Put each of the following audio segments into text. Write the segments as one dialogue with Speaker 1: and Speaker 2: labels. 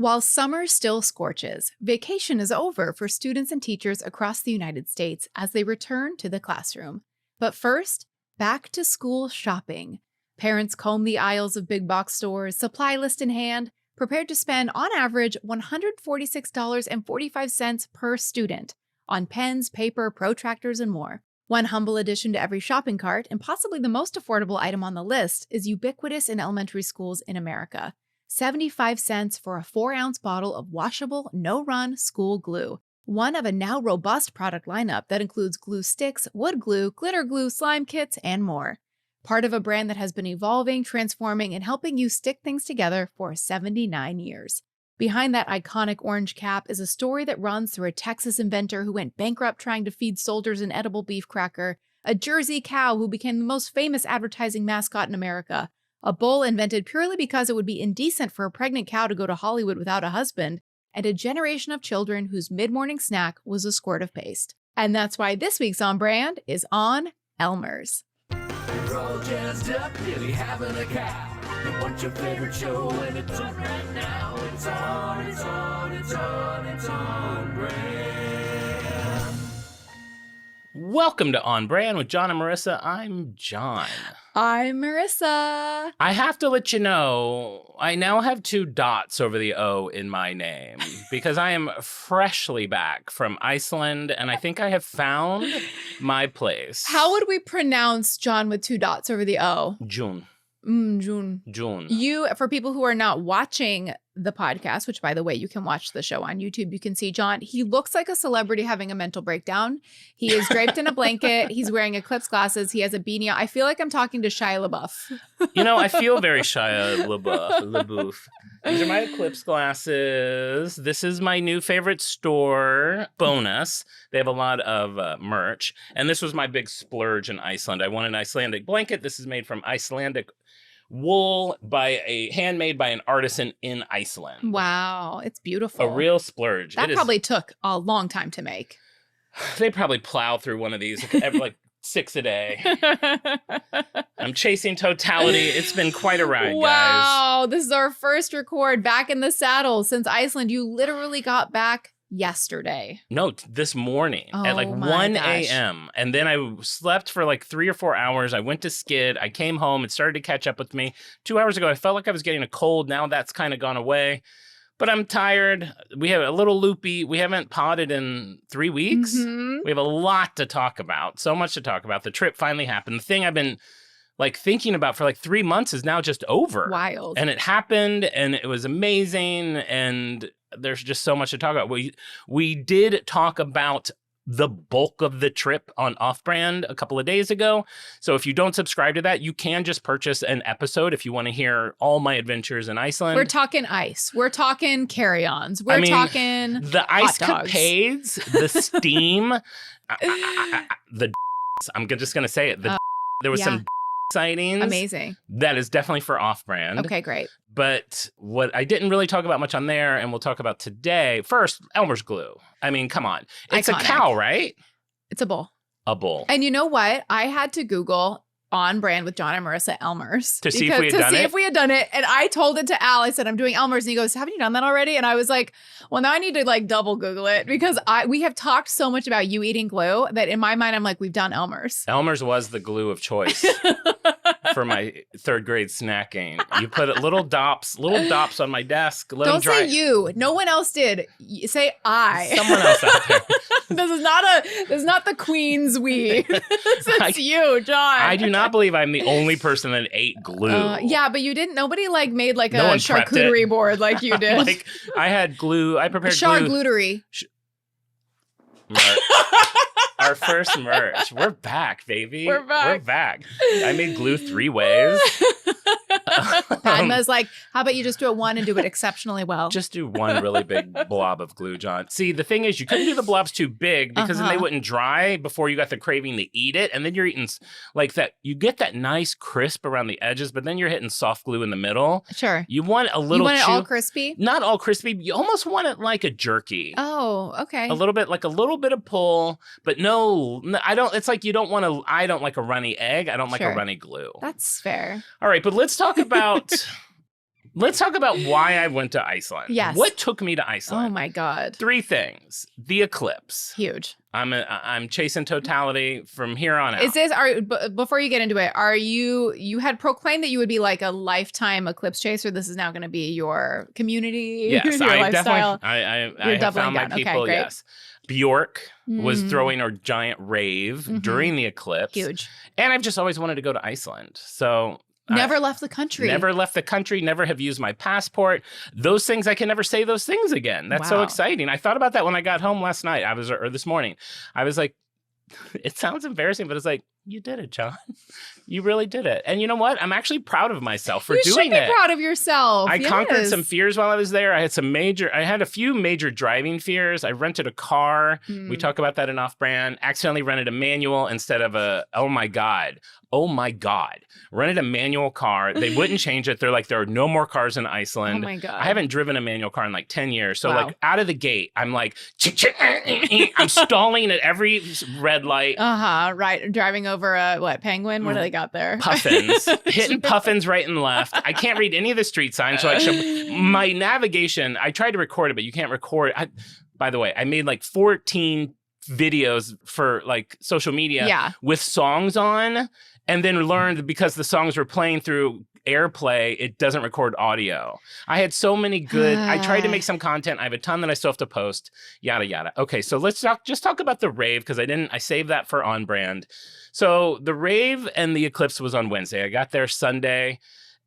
Speaker 1: While summer still scorches, vacation is over for students and teachers across the United States as they return to the classroom. But first, back to school shopping. Parents comb the aisles of big box stores, supply list in hand, prepared to spend on average $146.45 per student on pens, paper, protractors, and more. One humble addition to every shopping cart, and possibly the most affordable item on the list, is ubiquitous in elementary schools in America. 75 cents for a 4-ounce bottle of washable, no-run school glue. One of a now robust product lineup that includes glue sticks, wood glue, glitter glue, slime kits, and more. Part of a brand that has been evolving, transforming, and helping you stick things together for 79 years. Behind that iconic orange cap is a story that runs through a Texas inventor who went bankrupt trying to feed soldiers an edible beef cracker, a Jersey cow who became the most famous advertising mascot in America, a bull invented purely because it would be indecent for a pregnant cow to go to Hollywood without a husband, and a generation of children whose mid-morning snack was a squirt of paste. And that's why this week's On Brand is on Elmer's.
Speaker 2: You're all jazzed up, really having a cow. You want your favorite show, and it's on right now. It's on brand.
Speaker 3: Welcome to On Brand with Jon and Marisa. I'm Jon.
Speaker 1: I'm Marisa.
Speaker 3: I have to let you know, I now have 2 dots over the O in my name because I am freshly back from Iceland, and I think I have found my place.
Speaker 1: How would we pronounce Jon with 2 dots over the O?
Speaker 3: June.
Speaker 1: June.
Speaker 3: June.
Speaker 1: You, for people who are not watching the podcast, which by the way, you can watch the show on YouTube, you can see Jon. He looks like a celebrity having a mental breakdown. He is draped in a blanket. He's wearing eclipse glasses. He has a beanie on. I feel like I'm talking to Shia LaBeouf.
Speaker 3: You know, I feel very Shia LaBeouf. These are my eclipse glasses. This is my new favorite store, Bonus. They have a lot of merch. And this was my big splurge in Iceland. I want an Icelandic blanket. This is made from Icelandic wool handmade by an artisan in Iceland.
Speaker 1: Wow, it's beautiful.
Speaker 3: A real splurge.
Speaker 1: That probably took a long time to make.
Speaker 3: They probably plow through one of these every, like 6 a day. I'm chasing totality. It's been quite a ride, guys.
Speaker 1: Wow, this is our first record back in the saddle since Iceland. You literally got back yesterday.
Speaker 3: No, this morning at like 1 a.m. And then I slept for like 3 or 4 hours. I went to skid. I came home. It started to catch up with me. 2 hours ago, I felt like I was getting a cold. Now that's kind of gone away. But I'm tired. We have a little loopy. We haven't potted in 3 weeks.
Speaker 1: Mm-hmm.
Speaker 3: We have a lot to talk about. So much to talk about. The trip finally happened. The thing I've been like thinking about for like 3 months is now just over.
Speaker 1: Wild.
Speaker 3: And it happened and it was amazing. And there's just so much to talk about. We did talk about the bulk of the trip on Off Brand a couple of days ago. So if you don't subscribe to that, you can just purchase an episode if you want to hear all my adventures in Iceland.
Speaker 1: We're talking ice. We're talking carry-ons. We're talking
Speaker 3: the ice capades, the steam, I'm just going to say it. There was some sightings.
Speaker 1: Amazing.
Speaker 3: That is definitely for Off Brand.
Speaker 1: Okay, great.
Speaker 3: But what I didn't really talk about much on there, and we'll talk about today, first, Elmer's glue. I mean, come on. It's
Speaker 1: iconic.
Speaker 3: A cow, right?
Speaker 1: It's a bull.
Speaker 3: A bull.
Speaker 1: And you know what? I had to Google On Brand with Jon and Marisa Elmer's.
Speaker 3: To see if we had done it?
Speaker 1: And I told it to Al. I said, I'm doing Elmer's. And he goes, haven't you done that already? And I was like, well, now I need to like double Google it because we have talked so much about you eating glue that in my mind, I'm like, we've done Elmer's.
Speaker 3: Elmer's was the glue of choice. For my 3rd grade snacking. You put little dops on my desk.
Speaker 1: Don't say you. No one else did. Say I.
Speaker 3: Someone else out there.
Speaker 1: This is not the queen's we. It's you, Jon.
Speaker 3: I do not believe I'm the only person that ate glue.
Speaker 1: Yeah, but you didn't. Nobody like made like a charcuterie board like you did.
Speaker 3: Like I had glue. I prepared glue.
Speaker 1: Charcuterie.
Speaker 3: Our first merch. We're back, baby.
Speaker 1: We're
Speaker 3: back. I made glue 3 ways.
Speaker 1: Padma's like, how about you just do it one and do it exceptionally well?
Speaker 3: Just do one really big blob of glue, Jon. See, the thing is, you couldn't do the blobs too big because then they wouldn't dry before you got the craving to eat it. And then you're eating like that. You get that nice crisp around the edges, but then you're hitting soft glue in the middle.
Speaker 1: Sure.
Speaker 3: You want a little.
Speaker 1: You want it all crispy?
Speaker 3: Not all crispy. You almost want it like a jerky.
Speaker 1: Oh, okay.
Speaker 3: A little bit, like a little bit of pull, but no, I don't. It's like you don't want to. I don't like a runny egg. I don't like a runny glue.
Speaker 1: That's fair.
Speaker 3: All right, but let's talk about let's talk about why I went to Iceland.
Speaker 1: Yes.
Speaker 3: What took me to Iceland?
Speaker 1: Oh my God.
Speaker 3: 3 things. The eclipse.
Speaker 1: Huge.
Speaker 3: I'm chasing totality from here on out.
Speaker 1: Is this before you get into it, are you had proclaimed that you would be like a lifetime eclipse chaser? This is now going to be your community,
Speaker 3: Yes,
Speaker 1: your
Speaker 3: I
Speaker 1: lifestyle.
Speaker 3: definitely I
Speaker 1: You're
Speaker 3: have
Speaker 1: doubling
Speaker 3: found my
Speaker 1: down. Okay,
Speaker 3: people,
Speaker 1: great.
Speaker 3: yes. Bjork was
Speaker 1: Mm.
Speaker 3: throwing her giant rave during the eclipse.
Speaker 1: Huge.
Speaker 3: And I've just always wanted to go to Iceland. So
Speaker 1: Never left the country.
Speaker 3: Never left the country, never have used my passport. Those things, I can never say those things again. That's so
Speaker 1: Wow.
Speaker 3: exciting. I thought about that when I got home last night. Or this morning. I was like, it sounds embarrassing, but it's like, you did it, Jon. You really did it. And you know what? I'm actually proud of myself for
Speaker 1: you
Speaker 3: doing
Speaker 1: should be
Speaker 3: it.
Speaker 1: proud of yourself.
Speaker 3: I conquered
Speaker 1: Yes.
Speaker 3: some fears while I was there. I had a few major driving fears. I rented a car. We talk about that in Off-Brand. Accidentally rented a manual instead of oh my God. Rented a manual car. They wouldn't change it. They're like, there are no more cars in Iceland.
Speaker 1: Oh my God.
Speaker 3: I haven't driven a manual car in like 10 years. So
Speaker 1: Wow.
Speaker 3: like out of the gate, I'm like, I'm stalling at every red light.
Speaker 1: Right. Driving over a penguin? What do they got there?
Speaker 3: Puffins, hitting puffins right and left. I can't read any of the street signs, so my navigation. I tried to record it, but you can't record. By the way, I made like 14 videos for like social media with songs on, and then learned because the songs were playing through AirPlay, it doesn't record audio. I had so many good. I tried to make some content. I have a ton that I still have to post. Yada yada. Okay, so let's talk about the rave because I saved that for On Brand. So the rave and the eclipse was on Wednesday. I got there Sunday.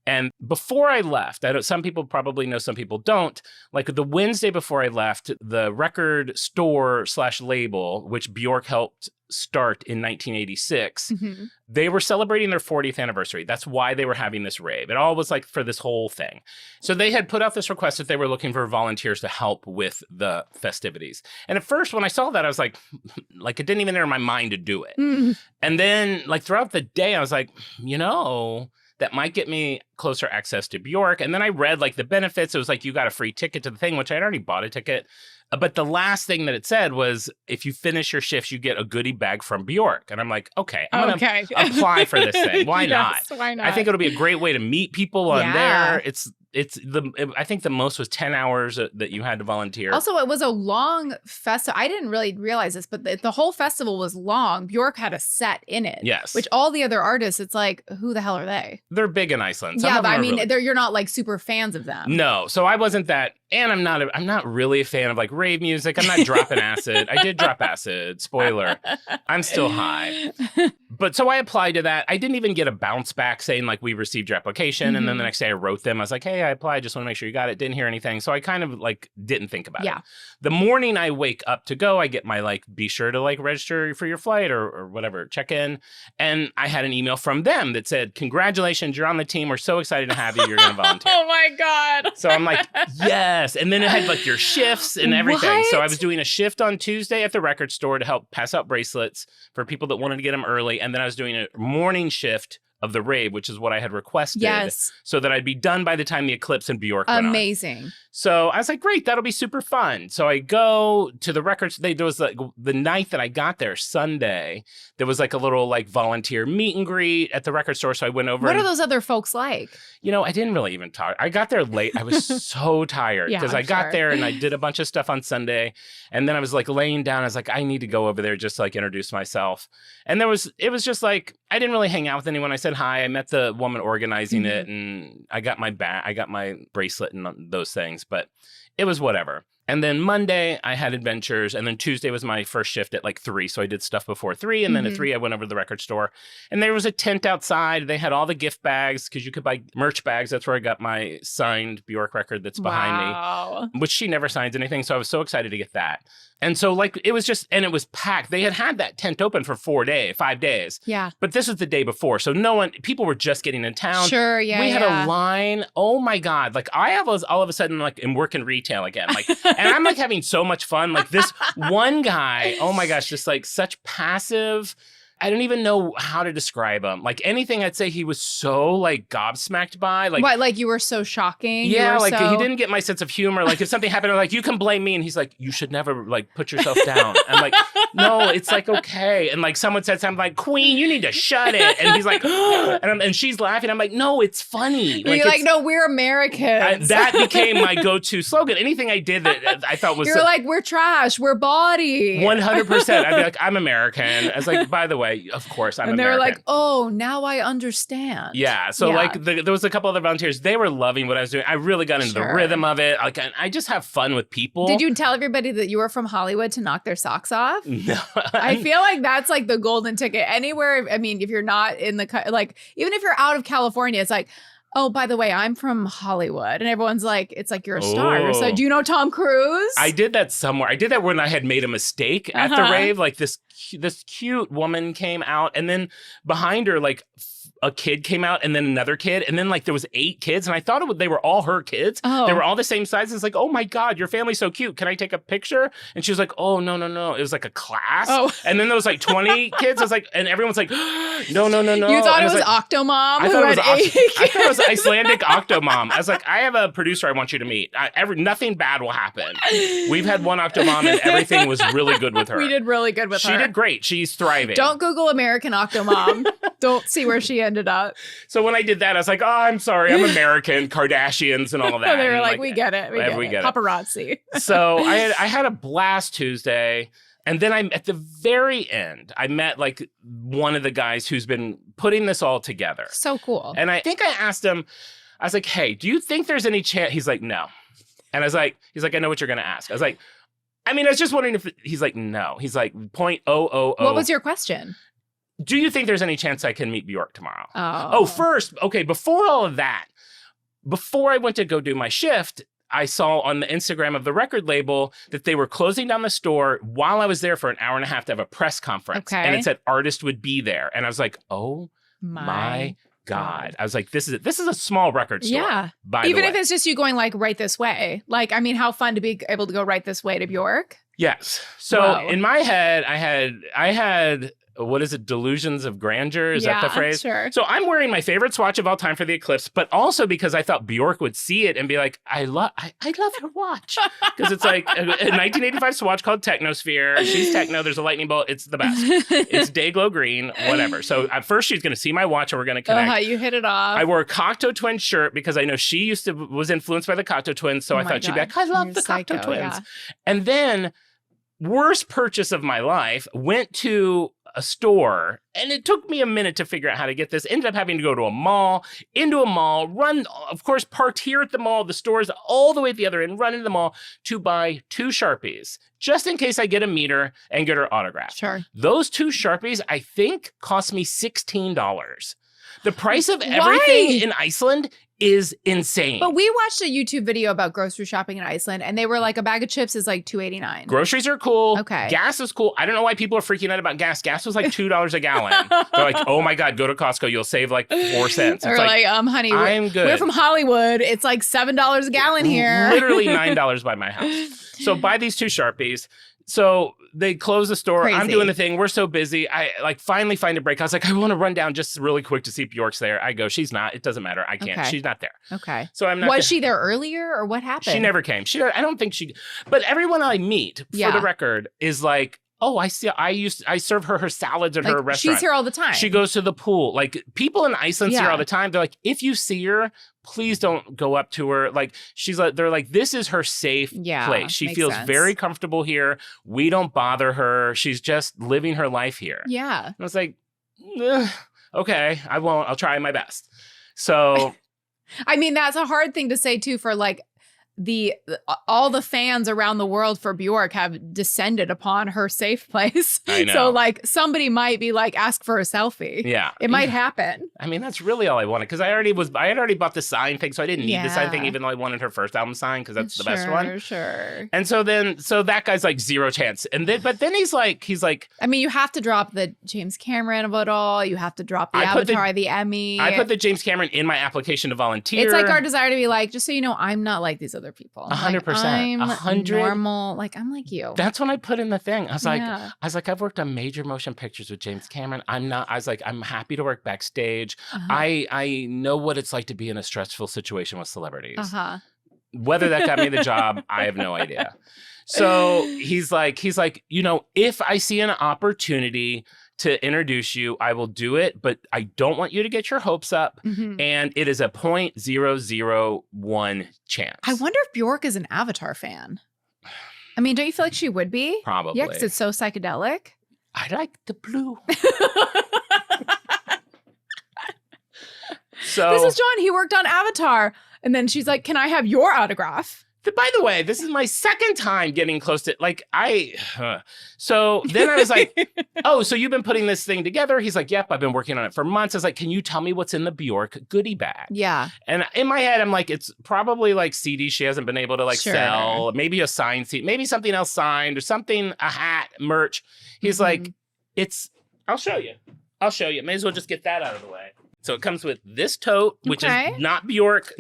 Speaker 3: And before I left, some people probably know, some people don't. Like the Wednesday before I left, the record store / label, which Bjork helped start in 1986, they were celebrating their 40th anniversary. That's why they were having this rave. It all was like for this whole thing. So they had put out this request that they were looking for volunteers to help with the festivities. And at first, when I saw that, I was like it didn't even enter my mind to do it. And then like throughout the day, I was like, that might get me closer access to Bjork. And then I read like the benefits. It was like, you got a free ticket to the thing, which I'd already bought a ticket. But the last thing that it said was, if you finish your shifts, you get a goodie bag from Bjork. And I'm like, okay, I'm going to apply for this thing. Why not?
Speaker 1: Why not?
Speaker 3: I think it'll be a great way to meet people on there. I think the most was 10 hours that you had to volunteer.
Speaker 1: Also, it was a long festival. I didn't really realize this, but the whole festival was long. Bjork had a set in it.
Speaker 3: Yes.
Speaker 1: Which all the other artists, it's like, who the hell are they?
Speaker 3: They're big in Iceland. Some
Speaker 1: Yeah,
Speaker 3: of
Speaker 1: but
Speaker 3: them
Speaker 1: I
Speaker 3: are
Speaker 1: mean,
Speaker 3: really-
Speaker 1: you're not like super fans of them.
Speaker 3: No, so I wasn't that, and I'm not really a fan of like rave music. I'm not dropping acid. I did drop acid. Spoiler. I'm still high. But so I applied to that. I didn't even get a bounce back saying like, we received your application. And then the next day I wrote them. I was like, hey, I applied. Just want to make sure you got it. Didn't hear anything. So I kind of like didn't think about it. The morning I wake up to go, I get my like, be sure to like register for your flight or whatever, check in. And I had an email from them that said, congratulations, you're on the team. We're so excited to have you. You're going to volunteer.
Speaker 1: Oh my God.
Speaker 3: So I'm like, yes. And then it had like your shifts and everything.
Speaker 1: What?
Speaker 3: So I was doing a shift on Tuesday at the record store to help pass out bracelets for people that wanted to get them early. And then I was doing a morning shift of the rave, which is what I had requested.
Speaker 1: Yes.
Speaker 3: So that I'd be done by the time the eclipse and Bjork went on.
Speaker 1: Amazing.
Speaker 3: So I was like, great, that'll be super fun. So I go to the records. There was like the night that I got there, Sunday, there was like a little like volunteer meet and greet at the record store. So I went over.
Speaker 1: What are those other folks like?
Speaker 3: I didn't really even talk. I got there late. I was so tired because I got there and I did a bunch of stuff on Sunday. And then I was like laying down. I was like, I need to go over there just to like introduce myself. And it was just like, I didn't really hang out with anyone. I said hi. I met the woman organizing it and I got my bracelet and those things, but it was whatever. And then Monday I had adventures, and then Tuesday was my first shift at like 3. So I did stuff before 3, and then at 3 I went over to the record store, and there was a tent outside. They had all the gift bags because you could buy merch bags. That's where I got my signed Bjork record that's behind me, which she never signs anything. So I was so excited to get that. And so like it was just, and it was packed. They had that tent open for 5 days.
Speaker 1: Yeah.
Speaker 3: But this was the day before. So people were just getting in town.
Speaker 1: Sure, yeah.
Speaker 3: We had a line. Oh my God. Like I was all of a sudden like am working retail again. Like, and I'm like having so much fun. Like this one guy, oh my gosh, just like such passive, I don't even know how to describe him. Like anything I'd say he was so like gobsmacked by. Like,
Speaker 1: what, like you were so shocking?
Speaker 3: Yeah, like he didn't get my sense of humor. Like if something happened, I'm like, you can blame me. And he's like, you should never like put yourself down. I'm like, no, it's like, okay. And like someone said something like, Queen, you need to shut it. And he's like, and she's laughing. I'm like, no, it's funny.
Speaker 1: You're like, no, we're Americans.
Speaker 3: That became my go-to slogan. Anything I did that I thought was...
Speaker 1: You're like, we're trash. We're bawdy.
Speaker 3: 100%. I'd be like, I'm American. I was like, by the way, of course I'm American.
Speaker 1: And they were like, oh, now I understand.
Speaker 3: Yeah. So like there was a couple other volunteers. They were loving what I was doing. I really got into the rhythm of it. Like I just have fun with people.
Speaker 1: Did you tell everybody that you were from Hollywood to knock their socks off?
Speaker 3: No.
Speaker 1: I feel like that's like the golden ticket. Anywhere, I mean, if you're not in the, like, even if you're out of California, it's like, oh, by the way, I'm from Hollywood. And everyone's like, it's like you're a star. So do you know Tom Cruise?
Speaker 3: I did that somewhere. I did that when I had made a mistake at the rave. Like this cute woman came out, and then behind her, like a kid came out, and then another kid, and then like there was 8 kids, and I thought they were all her kids. They were all the same size. It's like, oh my God, your family's so cute. Can I take a picture? And she was like, oh, no. It was like a class. And then there was like 20 kids. I was like, and everyone's like, no.
Speaker 1: You thought it was like, Octomom?
Speaker 3: I thought it was Icelandic Octomom. I was like, I have a producer I want you to meet. Nothing bad will happen. We've had one Octomom, and everything was really good with her.
Speaker 1: We did really good with her.
Speaker 3: She did great. She's thriving.
Speaker 1: Don't Google American Octomom. Don't see where she ended up.
Speaker 3: So when I did that, I was like, oh, I'm sorry. I'm American, Kardashians and all that.
Speaker 1: They were
Speaker 3: and
Speaker 1: like, we get it. We get it. Paparazzi.
Speaker 3: So I had a blast Tuesday. And then at the very end, I met like one of the guys who's been putting this all together.
Speaker 1: So cool.
Speaker 3: And I think I asked him, I was like, hey, do you think there's any chance? He's like, no. And I was like, I know what you're going to ask. I was like, I was just wondering if he's like, no. He's like, .000.
Speaker 1: What was your question?
Speaker 3: Do you think there's any chance I can meet Bjork tomorrow?
Speaker 1: Oh,
Speaker 3: first, okay, before all of that, before I went to go do my shift, I saw on the Instagram of the record label that they were closing down the store while I was there for an hour and a half to have a press conference.
Speaker 1: Okay.
Speaker 3: And it said artist would be there. And I was like, oh my God. I was like, this is a small record store. Yeah. Even
Speaker 1: if it's just you going like right this way. Like, I mean, how fun to be able to go right this way to Bjork.
Speaker 3: Yes. So in my head, I had what is it? Delusions of grandeur? Is that the phrase?
Speaker 1: Sure.
Speaker 3: So I'm wearing my favorite swatch of all time for the eclipse, but also because I thought Bjork would see it and be like, I love her watch. Because it's like a 1985 swatch called Technosphere. She's techno. There's a lightning bolt. It's the best. It's day glow green, whatever. So at first she's going to see my watch and we're going to connect.
Speaker 1: You hit it off.
Speaker 3: I wore a Cocteau Twins shirt because I know she was influenced by the Cocteau Twins. So I thought she'd be like, I love the Cocteau Twins. Yeah. And then worst purchase of my life, went to a store, and it took me a minute to figure out how to get this. Ended up having to go to a mall, run, of course, parked here at the mall, the stores all the way at the other end, run into the mall to buy 2 Sharpies, just in case I get a meter and get her autograph.
Speaker 1: Sure.
Speaker 3: Those 2 Sharpies, I think, cost me $16. The price of everything in Iceland is insane.
Speaker 1: But we watched a YouTube video about grocery shopping in Iceland, and they were like, a bag of chips is like $2.89.
Speaker 3: Groceries are cool.
Speaker 1: Okay.
Speaker 3: Gas is cool. I don't know why people are freaking out about gas. Gas was like $2 a gallon. They're like, oh my God, go to Costco. You'll save like 4 cents.
Speaker 1: Or like, honey,
Speaker 3: I'm good.
Speaker 1: We're from Hollywood. It's like $7 a gallon here.
Speaker 3: Literally $9 by my house. So buy these 2 Sharpies. So they close the store.
Speaker 1: Crazy.
Speaker 3: I'm doing the thing. We're so busy. I like finally find a break. I was like, I want to run down just really quick to see if Bjork's there. I go, she's not. It doesn't matter. I can't. Okay. She's not there.
Speaker 1: Okay.
Speaker 3: So I'm not.
Speaker 1: Was she there earlier or what happened?
Speaker 3: She never came. I don't think she. But everyone I meet, for the record, is like, oh, I see. I serve her salads at her restaurant.
Speaker 1: She's here all the time.
Speaker 3: She goes to the pool. Like people in Iceland see her all the time. They're like, if you see her, please don't go up to her. Like they're like, this is her safe place. She feels very comfortable here. We don't bother her. She's just living her life here.
Speaker 1: Yeah.
Speaker 3: And I was like, okay, I won't. I'll try my best. So,
Speaker 1: I mean, that's a hard thing to say too for like. All the fans around the world for Bjork have descended upon her safe place.
Speaker 3: I know.
Speaker 1: So like somebody might be like, ask for a selfie.
Speaker 3: Yeah.
Speaker 1: It might happen.
Speaker 3: I mean, that's really all I wanted because I had already bought the sign thing, so I didn't need the sign thing, even though I wanted her first album signed because that's the best one.
Speaker 1: Sure.
Speaker 3: And so that guy's like zero chance. But then he's like,
Speaker 1: I mean, you have to drop the James Cameron of it all. You have to drop the Avatar, the Emmy.
Speaker 3: I put the James Cameron in my application to volunteer.
Speaker 1: It's like our desire to be like, just so you know, I'm not like these other other people.
Speaker 3: 100%.
Speaker 1: I'm
Speaker 3: 100.
Speaker 1: normal. Like, I'm like you.
Speaker 3: That's when I put in the thing. I
Speaker 1: Yeah.
Speaker 3: was like, I've worked on major motion pictures with James Cameron. I was like, I'm happy to work backstage.
Speaker 1: Uh-huh.
Speaker 3: I know what it's like to be in a stressful situation with celebrities.
Speaker 1: Uh-huh.
Speaker 3: Whether that got me the job, I have no idea. So he's like, you know, if I see an opportunity to introduce you, I will do it, but I don't want you to get your hopes up.
Speaker 1: Mhm.
Speaker 3: And it is a 0.001 chance.
Speaker 1: I wonder if Bjork is an Avatar fan. I mean, don't you feel like she would be?
Speaker 3: Probably.
Speaker 1: Yeah, because it's so psychedelic.
Speaker 3: I like the blue. So
Speaker 1: This is John. He worked on Avatar. And then she's like, can I have your autograph?
Speaker 3: by the way, this is my second time getting close to so then I was like, oh, so you've been putting this thing together? He's like, yep, I've been working on it for months. I was like, can you tell me what's in the Bjork goodie bag?
Speaker 1: Yeah.
Speaker 3: And in my head, I'm like, it's probably like CDs she hasn't been able to
Speaker 1: Sure.
Speaker 3: sell, maybe a signed CD, maybe something else signed or something, a hat, merch. He's like, I'll show you. May as well just get that out of the way. So it comes with this tote, which is not Bjork,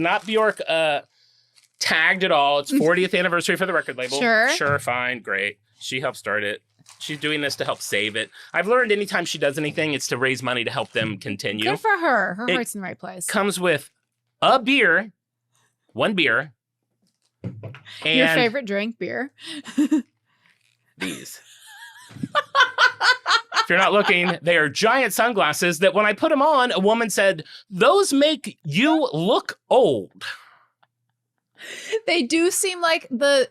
Speaker 3: tagged at all. It's 40th anniversary for the record label. Sure, fine, great. She helped start it. She's doing this to help save it. I've learned anytime she does anything, it's to raise money to help them continue.
Speaker 1: Good for her. Her heart's in the right place.
Speaker 3: Comes with a beer, one beer, and
Speaker 1: your favorite drink, beer.
Speaker 3: these. If you're not looking, they are giant sunglasses that when I put them on, a woman said, those make you look old.
Speaker 1: They do seem like the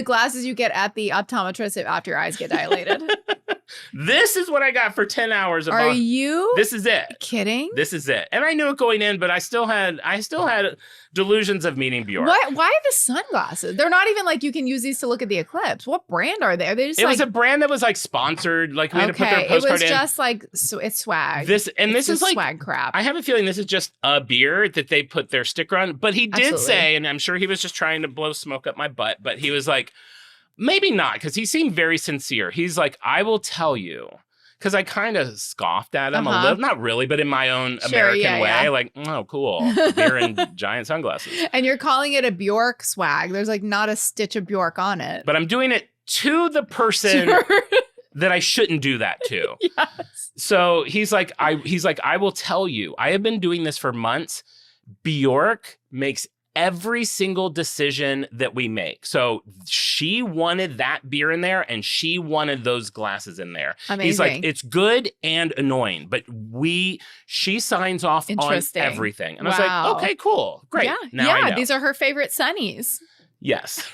Speaker 1: glasses you get at the optometrist after your eyes get dilated.
Speaker 3: This is what I got for 10 hours of
Speaker 1: Are you
Speaker 3: This is it.
Speaker 1: kidding?
Speaker 3: This is it. And I knew it going in, but I still had delusions of meeting Bjork.
Speaker 1: Why the sunglasses? They're not even like you can use these to look at the eclipse. What brand are they? Are they just
Speaker 3: It was a brand that was like sponsored. Like we had to put their postcard in.
Speaker 1: It was just like it's swag.
Speaker 3: This is like
Speaker 1: swag crap.
Speaker 3: I have a feeling this is just a beer that they put their sticker on. But he did say, and I'm sure he was just trying to blow smoke up my butt, but he was like, maybe not, because he seemed very sincere. He's like, I will tell you. Because I kind of scoffed at him a little, not really, but in my own American way.
Speaker 1: Yeah.
Speaker 3: Like, oh, cool. Beer and giant sunglasses.
Speaker 1: And you're calling it a Bjork swag. There's like not a stitch of Bjork on it.
Speaker 3: But I'm doing it to the person that I shouldn't do that to.
Speaker 1: Yes.
Speaker 3: So he's like, I will tell you, I have been doing this for months. Bjork makes every single decision that we make. So she wanted that beer in there and she wanted those glasses in there.
Speaker 1: Amazing.
Speaker 3: He's like, it's good and annoying, but she signs off on everything. And I was like, okay, cool. Great.
Speaker 1: Yeah.
Speaker 3: Now I know.
Speaker 1: These are her favorite sunnies.
Speaker 3: Yes.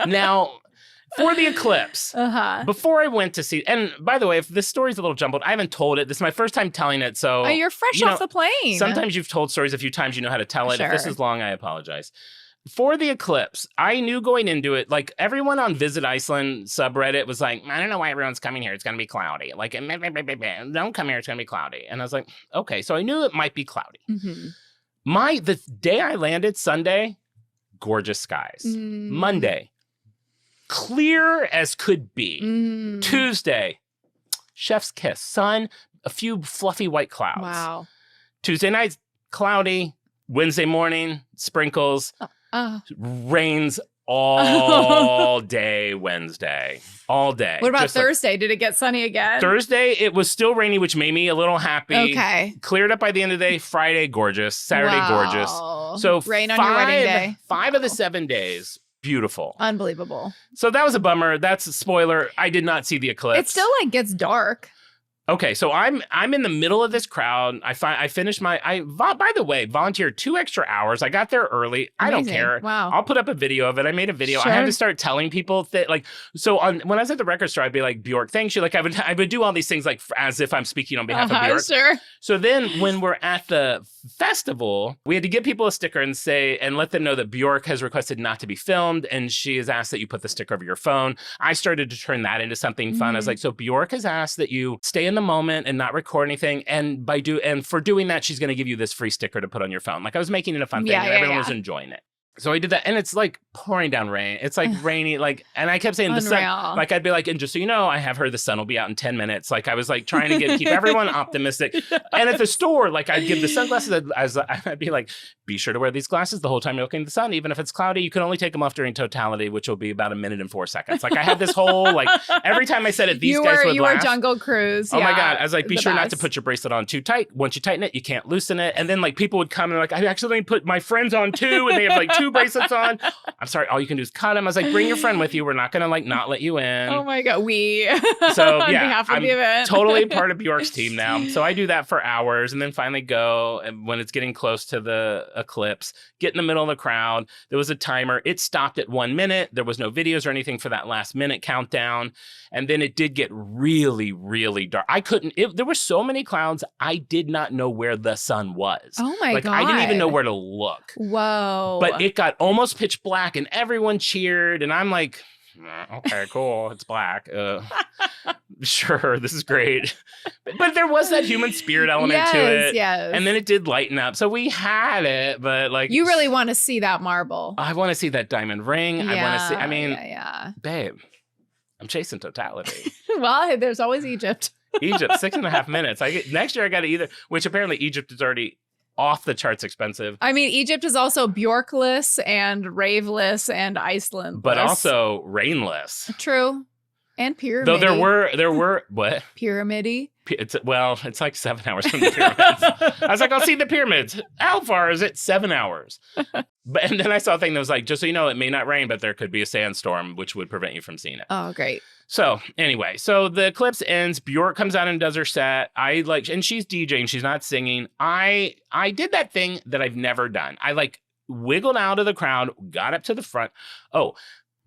Speaker 3: Now, for the eclipse, before I went to see, and by the way, if this story's a little jumbled, I haven't told it. This is my first time telling it, so...
Speaker 1: Oh, you're fresh off the plane.
Speaker 3: Sometimes you've told stories a few times, you know how to tell it.
Speaker 1: Sure.
Speaker 3: If this is long, I apologize. For the eclipse, I knew going into it, like everyone on Visit Iceland subreddit was like, I don't know why everyone's coming here. It's going to be cloudy. Like, don't come here. It's going to be cloudy. And I was like, okay, so I knew it might be cloudy.
Speaker 1: Mm-hmm.
Speaker 3: The day I landed, Sunday, gorgeous skies. Monday, clear as could be. Tuesday, chef's kiss. Sun, a few fluffy white clouds.
Speaker 1: Wow.
Speaker 3: Tuesday night, cloudy. Wednesday morning, sprinkles. Rains all day Wednesday. All day.
Speaker 1: What about Thursday? Did it get sunny again?
Speaker 3: Thursday, it was still rainy, which made me a little happy.
Speaker 1: Okay.
Speaker 3: Cleared up by the end of the day. Friday, gorgeous. Saturday, gorgeous. So
Speaker 1: rain on your wedding day.
Speaker 3: 5 of the 7 days. Beautiful.
Speaker 1: Unbelievable.
Speaker 3: So that was a bummer. That's a spoiler. I did not see the eclipse.
Speaker 1: It still like gets dark.
Speaker 3: Okay, so I'm in the middle of this crowd. I finished by the way, volunteered 2 extra hours. I got there early.
Speaker 1: Amazing.
Speaker 3: I don't care.
Speaker 1: Wow.
Speaker 3: I'll put up a video of it. I made a video.
Speaker 1: Sure.
Speaker 3: I had to start telling people that when I was at the record store, I'd be like, Bjork, thank you. Like I would do all these things like as if I'm speaking on behalf of Bjork.
Speaker 1: Sure.
Speaker 3: So then when we're at the festival, we had to give people a sticker and let them know that Bjork has requested not to be filmed and she has asked that you put the sticker over your phone. I started to turn that into something fun. I was like, so Bjork has asked that you stay in the moment and not record anything, and for doing that, she's going to give you this free sticker to put on your phone. Like I was making it a fun thing, and everyone was enjoying it. So I did that, and it's like pouring down rain. It's like rainy, and I kept saying the sun. Like I'd be like, and just so you know, I have heard the sun will be out in 10 minutes. Like I was like trying to keep everyone optimistic. And at the store, like I'd give the sunglasses, I'd be like, be sure to wear these glasses the whole time you're looking at the sun. Even if it's cloudy, you can only take them off during totality, which will be about 1 minute and 4 seconds. Like I had this whole, like every time I said it, these guys would laugh.
Speaker 1: You were Jungle Cruise.
Speaker 3: Oh my God. I was like, be sure not to put your bracelet on too tight. Once you tighten it, you can't loosen it. And then like people would come and like, I accidentally put my friends on too. And they have like 2 bracelets on. I'm sorry. All you can do is cut them. I was like, bring your friend with you. We're not going to like not let you in.
Speaker 1: Oh my God.
Speaker 3: So
Speaker 1: on
Speaker 3: yeah,
Speaker 1: behalf of
Speaker 3: I'm
Speaker 1: the event.
Speaker 3: totally part of Bjork's team now. So I do that for hours and then finally go. And when it's getting close to the eclipse, get in the middle of the crowd. There was a timer. It stopped at 1 minute. There was no videos or anything for that last minute countdown. And then it did get really, really dark. There were so many clouds. I did not know where the sun was.
Speaker 1: Oh my God.
Speaker 3: I didn't even know where to look.
Speaker 1: Whoa.
Speaker 3: But it got almost pitch black and everyone cheered. And I'm like, okay, cool. It's black. Sure, this is great. But there was that human spirit element to it.
Speaker 1: Yes.
Speaker 3: And then it did lighten up. So we had it, but like...
Speaker 1: You really want to see that marble.
Speaker 3: I want to see that diamond ring.
Speaker 1: Yeah,
Speaker 3: I want to see... Babe, I'm chasing totality.
Speaker 1: Well, there's always Egypt.
Speaker 3: Egypt, 6.5 minutes. Next year I got to either... Which apparently Egypt is already off the charts expensive.
Speaker 1: I mean, Egypt is also Bjorkless and Raveless and Iceland.
Speaker 3: But also rainless.
Speaker 1: True. And pyramid.
Speaker 3: Though there were what?
Speaker 1: Pyramidy.
Speaker 3: It's like 7 hours from the pyramids. I was like, I'll see the pyramids. How far is it? 7 hours. And then I saw a thing that was like, just so you know, it may not rain, but there could be a sandstorm, which would prevent you from seeing it.
Speaker 1: Oh, great.
Speaker 3: So anyway, so the eclipse ends. Bjork comes out and does her set. And she's DJing. She's not singing. I did that thing that I've never done. I like wiggled out of the crowd, got up to the front. Oh,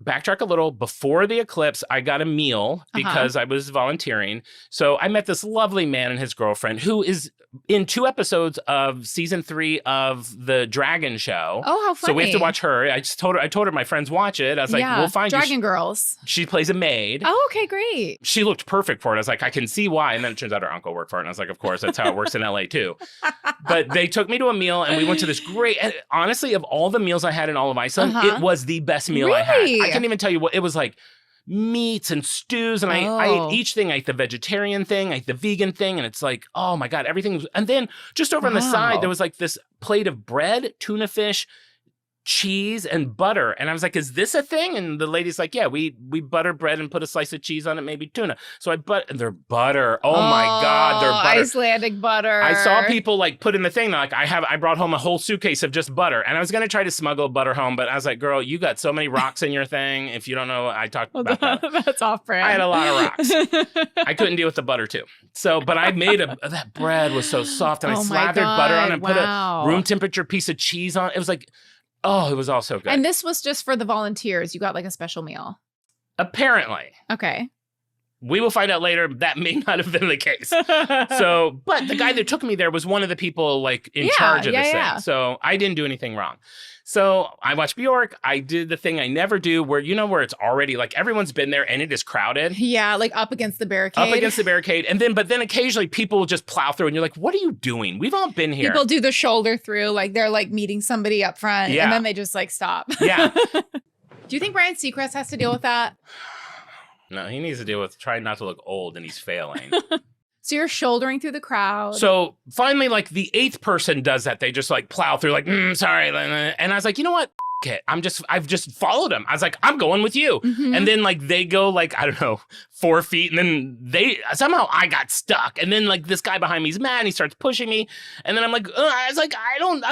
Speaker 3: backtrack a little. Before the eclipse, I got a meal because I was volunteering. So I met this lovely man and his girlfriend who is in 2 episodes of season 3 of the Dragon Show.
Speaker 1: Oh, how funny.
Speaker 3: So we have to watch her. I told her my friends watch it. I was like, we'll find
Speaker 1: Dragon
Speaker 3: you.
Speaker 1: Girls.
Speaker 3: She plays a maid.
Speaker 1: Oh, okay, great.
Speaker 3: She looked perfect for it. I was like, I can see why. And then it turns out her uncle worked for it. And I was like, of course, that's how it works in LA too. But they took me to a meal and we went to this great, and honestly, of all the meals I had in all of Iceland, it was the best meal I had. I can't even tell you what it was like. Meats and stews, and I ate each thing. I ate the vegetarian thing, I ate the vegan thing, and it's like, oh my God, everything was, and then just over on the side, there was like this plate of bread, tuna fish, cheese, and butter. And I was like, is this a thing? And the lady's like, yeah, we butter bread and put a slice of cheese on it, maybe tuna. So their butter. Oh my God, their butter.
Speaker 1: Icelandic butter.
Speaker 3: I saw people like put in the thing, like I brought home a whole suitcase of just butter. And I was going to try to smuggle butter home, but I was like, girl, you got so many rocks in your thing. If you don't know, I talked about that.
Speaker 1: That's off brand.
Speaker 3: I had a lot of rocks. I couldn't deal with the butter too. So, but I made that bread was so soft, and I slathered butter on it and put a room temperature piece of cheese on it. It was like, oh, it was all so good.
Speaker 1: And this was just for the volunteers. You got like a special meal.
Speaker 3: Apparently.
Speaker 1: Okay.
Speaker 3: We will find out later that may not have been the case. So, but the guy that took me there was one of the people like in charge of this thing. So I didn't do anything wrong. So I watched Bjork. I did the thing I never do where, where it's already like everyone's been there and it is crowded.
Speaker 1: Yeah, like up against the barricade.
Speaker 3: Up against the barricade. But then occasionally people will just plow through and you're like, what are you doing? We've all been here.
Speaker 1: People do the shoulder through, like they're like meeting somebody up front and then they just like stop.
Speaker 3: Yeah.
Speaker 1: Do you think Ryan Seacrest has to deal with that?
Speaker 3: No, he needs to deal with trying not to look old and he's failing.
Speaker 1: So you're shouldering through the crowd.
Speaker 3: So finally, like the 8th person does that. They just like plow through like, sorry. And I was like, you know what? It. I've just followed him. I was like, I'm going with you. Mm-hmm. And then like they go like, I don't know, 4 feet. And then somehow I got stuck. And then like this guy behind me is mad and he starts pushing me. And then I'm like, I was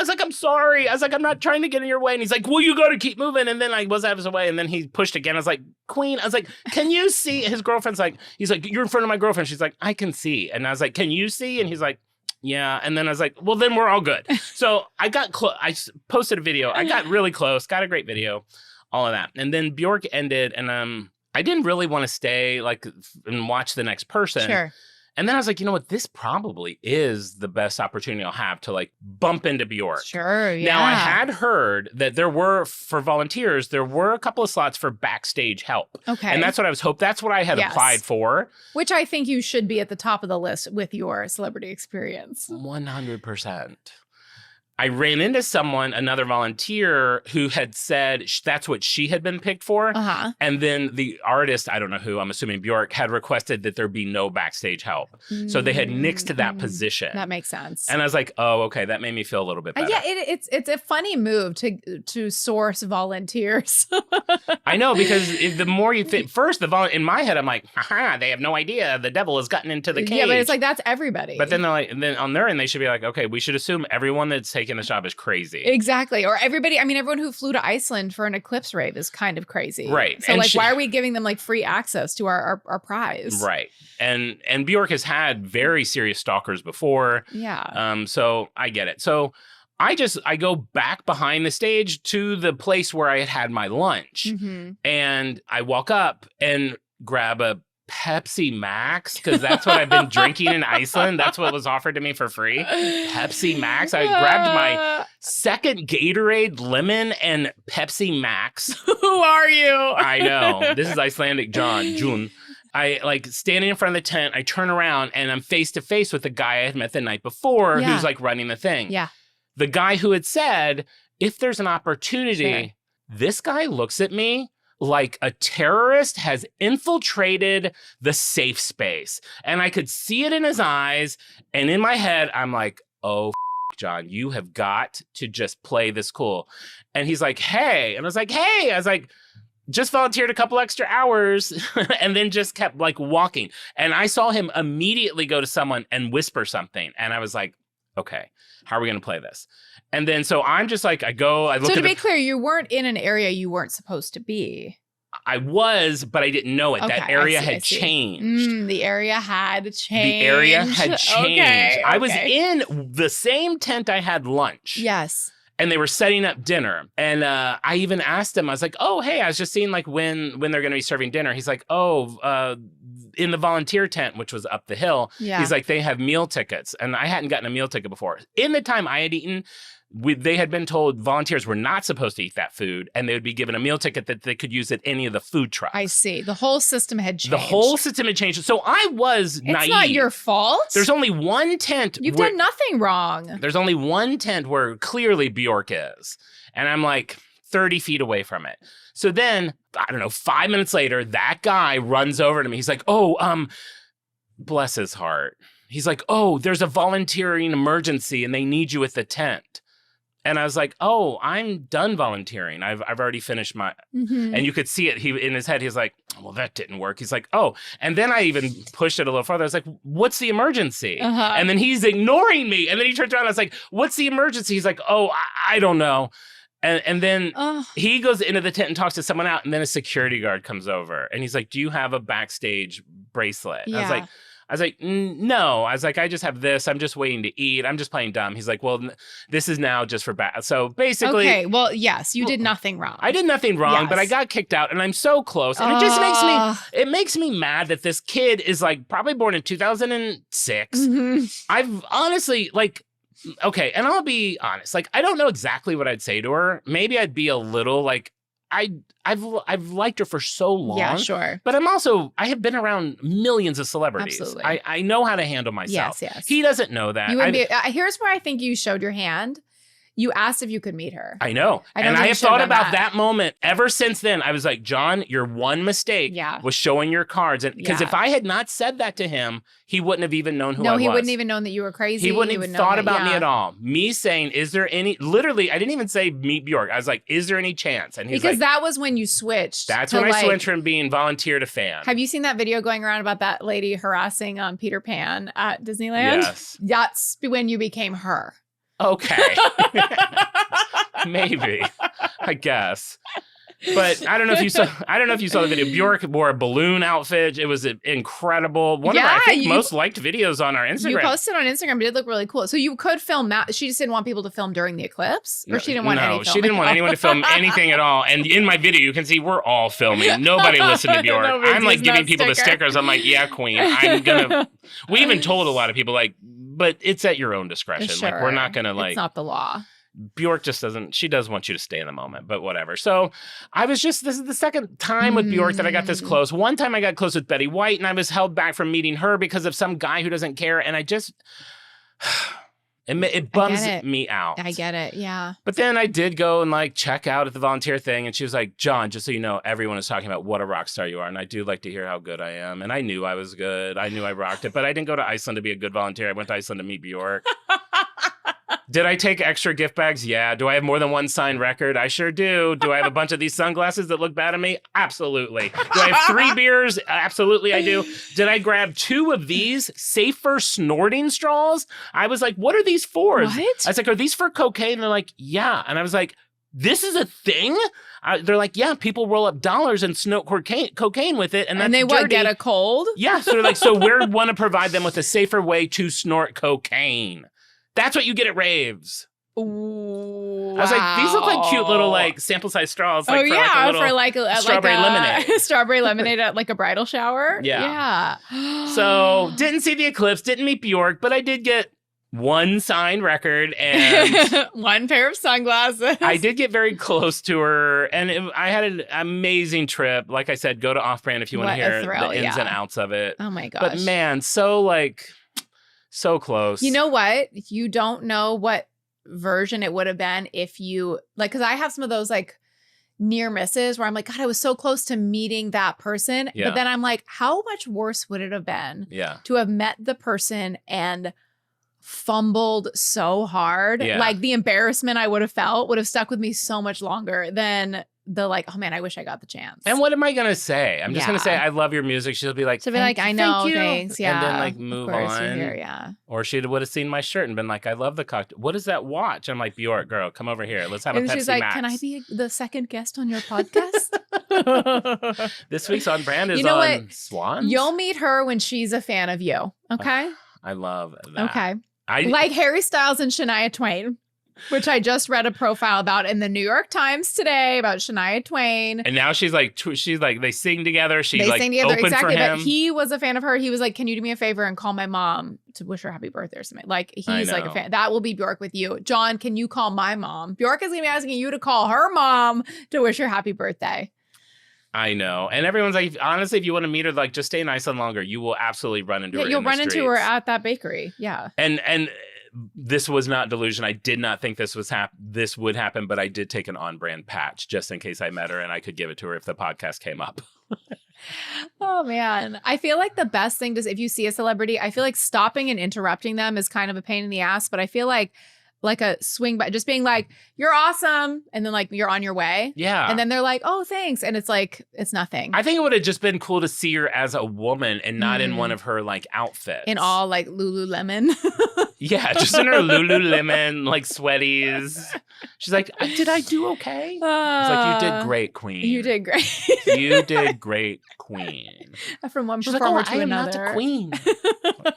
Speaker 3: like, I'm sorry. I was like, I'm not trying to get in your way. And he's like, well, you got to keep moving. And then I was out of his way. And then he pushed again. I was like, Queen. I was like, can you see? His girlfriend's like, he's like, you're in front of my girlfriend. She's like, I can see. And I was like, can you see? And he's like, yeah. And then I was like, well, then we're all good. So I got close. I posted a video. I got really close, got a great video, all of that. And then Bjork ended and I didn't really want to stay like and watch the next person.
Speaker 1: Sure.
Speaker 3: And then I was like, you know what? This probably is the best opportunity I'll have to like bump into Bjork.
Speaker 1: Sure, yeah.
Speaker 3: Now, I had heard that there were, for volunteers, there were a couple of slots for backstage help.
Speaker 1: Okay.
Speaker 3: And that's what I was hoping. That's what I had applied for.
Speaker 1: Which I think you should be at the top of the list with your celebrity experience.
Speaker 3: 100%. I ran into someone, another volunteer, who had said that's what she had been picked for. And then the artist, I don't know who, I'm assuming Bjork, had requested that there be no backstage help. So they had nixed that position.
Speaker 1: That makes sense.
Speaker 3: And I was like, oh, okay, that made me feel a little bit better.
Speaker 1: Yeah, it's a funny move to source volunteers.
Speaker 3: I know, because the more you think, first, in my head, I'm like, haha, they have no idea the devil has gotten into the cage.
Speaker 1: Yeah, but it's like, that's everybody.
Speaker 3: But then they're like, then on their end, they should be like, okay, we should assume everyone that's taking the job is crazy.
Speaker 1: Exactly. Or everybody, I mean, everyone who flew to Iceland for an eclipse rave is kind of crazy.
Speaker 3: Right.
Speaker 1: So, like, why are we giving them, like, free access to our prize?
Speaker 3: Right. And Bjork has had very serious stalkers before.
Speaker 1: Yeah.
Speaker 3: So I get it. So I go back behind the stage to the place where I had my lunch. And I walk up and grab a Pepsi Max, because that's what I've been drinking in Iceland. That's what was offered to me for free. Pepsi Max. I grabbed my second Gatorade lemon and Pepsi Max.
Speaker 1: Who are you?
Speaker 3: I know. This is Icelandic Jun. I like standing in front of the tent. I turn around and I'm face to face with the guy I had met the night before who's like running the thing.
Speaker 1: Yeah.
Speaker 3: The guy who had said, if there's an opportunity, this guy looks at me like a terrorist has infiltrated the safe space. And I could see it in his eyes. And in my head, I'm like, oh, Jon, you have got to just play this cool. And he's like, hey. And I was like, hey. I was like, just volunteered a couple extra hours and then just kept like walking. And I saw him immediately go to someone and whisper something. And I was like, okay, how are we going to play this? And then, so I'm just like, I look
Speaker 1: So to be clear, you weren't in an area you weren't supposed to be.
Speaker 3: I was, but I didn't know it.
Speaker 1: Okay,
Speaker 3: that area had changed.
Speaker 1: The area had changed.
Speaker 3: The area had changed.
Speaker 1: Okay,
Speaker 3: I was in the same tent I had lunch.
Speaker 1: Yes.
Speaker 3: And they were setting up dinner. And I even asked him, I was like, oh, hey, I was just seeing like when they're going to be serving dinner. He's like, oh, in the volunteer tent, which was up the hill, he's like, they have meal tickets. And I hadn't gotten a meal ticket before. In the time I had eaten, they had been told volunteers were not supposed to eat that food, and they would be given a meal ticket that they could use at any of the food trucks.
Speaker 1: I see. The whole system had changed.
Speaker 3: The whole system had changed. So I was naive.
Speaker 1: It's not your fault.
Speaker 3: There's only one tent.
Speaker 1: You've done nothing wrong.
Speaker 3: There's only one tent where clearly Bjork is. And I'm like 30 feet away from it. So then, I don't know, 5 minutes later, that guy runs over to me. He's like, oh, bless his heart. He's like, oh, there's a volunteering emergency and they need you at the tent. And I was like, oh, I'm done volunteering. I've already finished my, and you could see it in his head. He's like, well, that didn't work. He's like, oh, and then I even pushed it a little further. I was like, what's the emergency? And then he's ignoring me. And then he turns around. I was like, what's the emergency? He's like, oh, I don't know. And then he goes into the tent and talks to someone out. And then a security guard comes over and he's like, do you have a backstage bracelet?
Speaker 1: Yeah.
Speaker 3: I was like, no. I was like, I just have this. I'm just waiting to eat. I'm just playing dumb. He's like, well, this is now just for So basically.
Speaker 1: Okay, well, yes, you did nothing wrong.
Speaker 3: I did nothing wrong, but I got kicked out and I'm so close. And it just makes me mad that this kid is like probably born in 2006. I've honestly okay, and I'll be honest. Like, I don't know exactly what I'd say to her. Maybe I'd be a little like, I've liked her for so long.
Speaker 1: Yeah, sure.
Speaker 3: But I have been around millions of celebrities.
Speaker 1: Absolutely.
Speaker 3: I know how to handle myself.
Speaker 1: Yes.
Speaker 3: He doesn't know that.
Speaker 1: Here's where I think you showed your hand. You asked if you could meet her.
Speaker 3: I know. And I have thought about that moment ever since then. I was like, Jon, your one mistake was showing your cards. And because if I had not said that to him, he wouldn't have even known who I was.
Speaker 1: No, he wouldn't even known that you were crazy.
Speaker 3: He wouldn't have thought about me at all. Me saying, is there any, literally, I didn't even say meet Bjork. I was like, is there any chance? And he's
Speaker 1: because
Speaker 3: like,
Speaker 1: that was when you switched.
Speaker 3: That's when I switched from being volunteer to fan.
Speaker 1: Have you seen that video going around about that lady harassing Peter Pan at Disneyland?
Speaker 3: Yes.
Speaker 1: That's when you became her.
Speaker 3: Okay. Maybe. I guess. But I don't know if you saw the video. Bjork wore a balloon outfit. It was incredible. One of our, I think, most liked videos on our Instagram.
Speaker 1: You posted on Instagram. It did look really cool. So you could film that. She just didn't want people to film during the eclipse? Or she didn't want any filming? No, she didn't
Speaker 3: want anyone to film anything at all. And in my video, you can see we're all filming. Nobody listened to Bjork. I'm like giving people the stickers. I'm like, yeah, queen. We even told a lot of people like, but it's at your own discretion.
Speaker 1: Sure.
Speaker 3: Like, we're not going to like.
Speaker 1: It's not the law.
Speaker 3: Bjork just doesn't, she does want you to stay in the moment, but whatever. So this is the second time with Bjork that I got this close. One time I got close with Betty White and I was held back from meeting her because of some guy who doesn't care. And It bums
Speaker 1: it.
Speaker 3: me out.
Speaker 1: I get it. Yeah.
Speaker 3: But then I did go and like check out at the volunteer thing, and she was like, Jon, just so you know, everyone is talking about what a rock star you are, and I do like to hear how good I am. And I knew I was good. I knew I rocked it, but I didn't go to Iceland to be a good volunteer. I went to Iceland to meet Bjork. Did I take extra gift bags? Yeah. Do I have more than one signed record? I sure do. Do I have a bunch of these sunglasses that look bad on me? Absolutely. Do I have 3 beers? Absolutely, I do. Did I grab 2 of these safer snorting straws? I was like, what are these for?
Speaker 1: What?
Speaker 3: I was like, are these for cocaine? And they're like, yeah. And I was like, this is a thing? They're like, yeah, people roll up dollars and snort cocaine with it. And that's
Speaker 1: they
Speaker 3: dirty.
Speaker 1: get a cold?
Speaker 3: Yeah. So they're like, so we want to provide them with a safer way to snort cocaine. That's what you get at raves.
Speaker 1: Ooh,
Speaker 3: I was like, these look like cute little like sample size straws. Like,
Speaker 1: for like a
Speaker 3: strawberry lemonade.
Speaker 1: Strawberry lemonade at like a bridal shower.
Speaker 3: Yeah.
Speaker 1: Yeah.
Speaker 3: So didn't see the eclipse, didn't meet Bjork, but I did get 1 signed record and
Speaker 1: 1 pair of sunglasses.
Speaker 3: I did get very close to her, and I had an amazing trip. Like I said, go to Off Brand if you want to hear the ins and outs of it.
Speaker 1: Oh my gosh.
Speaker 3: But man, so close.
Speaker 1: You know what? You don't know what version it would have been if you like, because I have some of those like near misses where I'm like, God, I was so close to meeting that person.
Speaker 3: Yeah.
Speaker 1: But then I'm like, how much worse would it have been to have met the person and fumbled so hard?
Speaker 3: Yeah.
Speaker 1: Like the embarrassment I would have felt would have stuck with me so much longer than the like, oh man, I wish I got the chance.
Speaker 3: And what am I going to say? I'm just going to say,
Speaker 1: Yeah.
Speaker 3: I love your music. She'll be like,
Speaker 1: So be like, I know,
Speaker 3: thank you.
Speaker 1: thanks. Yeah.
Speaker 3: And then like move
Speaker 1: of course,
Speaker 3: on.
Speaker 1: you're here, yeah.
Speaker 3: Or she would have seen my shirt and been like, I love the cocktail. What is that watch? I'm like, Bjork, girl, come over here. Let's have a
Speaker 1: And
Speaker 3: Pepsi
Speaker 1: she's like,
Speaker 3: Max.
Speaker 1: can I be the second guest on your podcast?
Speaker 3: This week's On Brand is
Speaker 1: You know
Speaker 3: on
Speaker 1: what?
Speaker 3: Swans.
Speaker 1: You'll meet her when she's a fan of you. Okay.
Speaker 3: I love that.
Speaker 1: Okay.
Speaker 3: I
Speaker 1: Like Harry Styles and Shania Twain, which I just read a profile about in the New York Times today about Shania Twain.
Speaker 3: And now she's like they sing together. She
Speaker 1: They
Speaker 3: like
Speaker 1: sing together,
Speaker 3: opened
Speaker 1: exactly.
Speaker 3: for him.
Speaker 1: But he was a fan of her. He was like, can you do me a favor and call my mom to wish her happy birthday or something? Like he's like a
Speaker 3: know.
Speaker 1: fan. That will be Bjork with you. Jon, can you call my mom? Bjork is gonna be asking you to call her mom to wish her happy birthday.
Speaker 3: I know. And everyone's like, honestly, if you want to meet her, like just stay in Iceland longer. You will absolutely run into her.
Speaker 1: You'll
Speaker 3: in the
Speaker 1: run into her
Speaker 3: streets.
Speaker 1: at that bakery. Yeah.
Speaker 3: And this was not delusion. I did not think this would happen, but I did take an on-brand patch just in case I met her and I could give it to her if the podcast came up.
Speaker 1: Oh man. I feel like the best thing if you see a celebrity, I feel like stopping and interrupting them is kind of a pain in the ass, but I feel like a swing by, just being like, you're awesome, and then like you're on your way.
Speaker 3: Yeah.
Speaker 1: And then they're like, oh, thanks. And it's like, it's nothing.
Speaker 3: I think it would have just been cool to see her as a woman and not in one of her like outfits.
Speaker 1: In all like Lululemon.
Speaker 3: Yeah, just in her Lululemon, like sweaties. She's like, did I do okay? It's like, you did great, queen.
Speaker 1: You did great.
Speaker 3: You did great, queen.
Speaker 1: From one
Speaker 3: She's like,
Speaker 1: performer
Speaker 3: oh,
Speaker 1: to
Speaker 3: I am
Speaker 1: another.
Speaker 3: not the queen.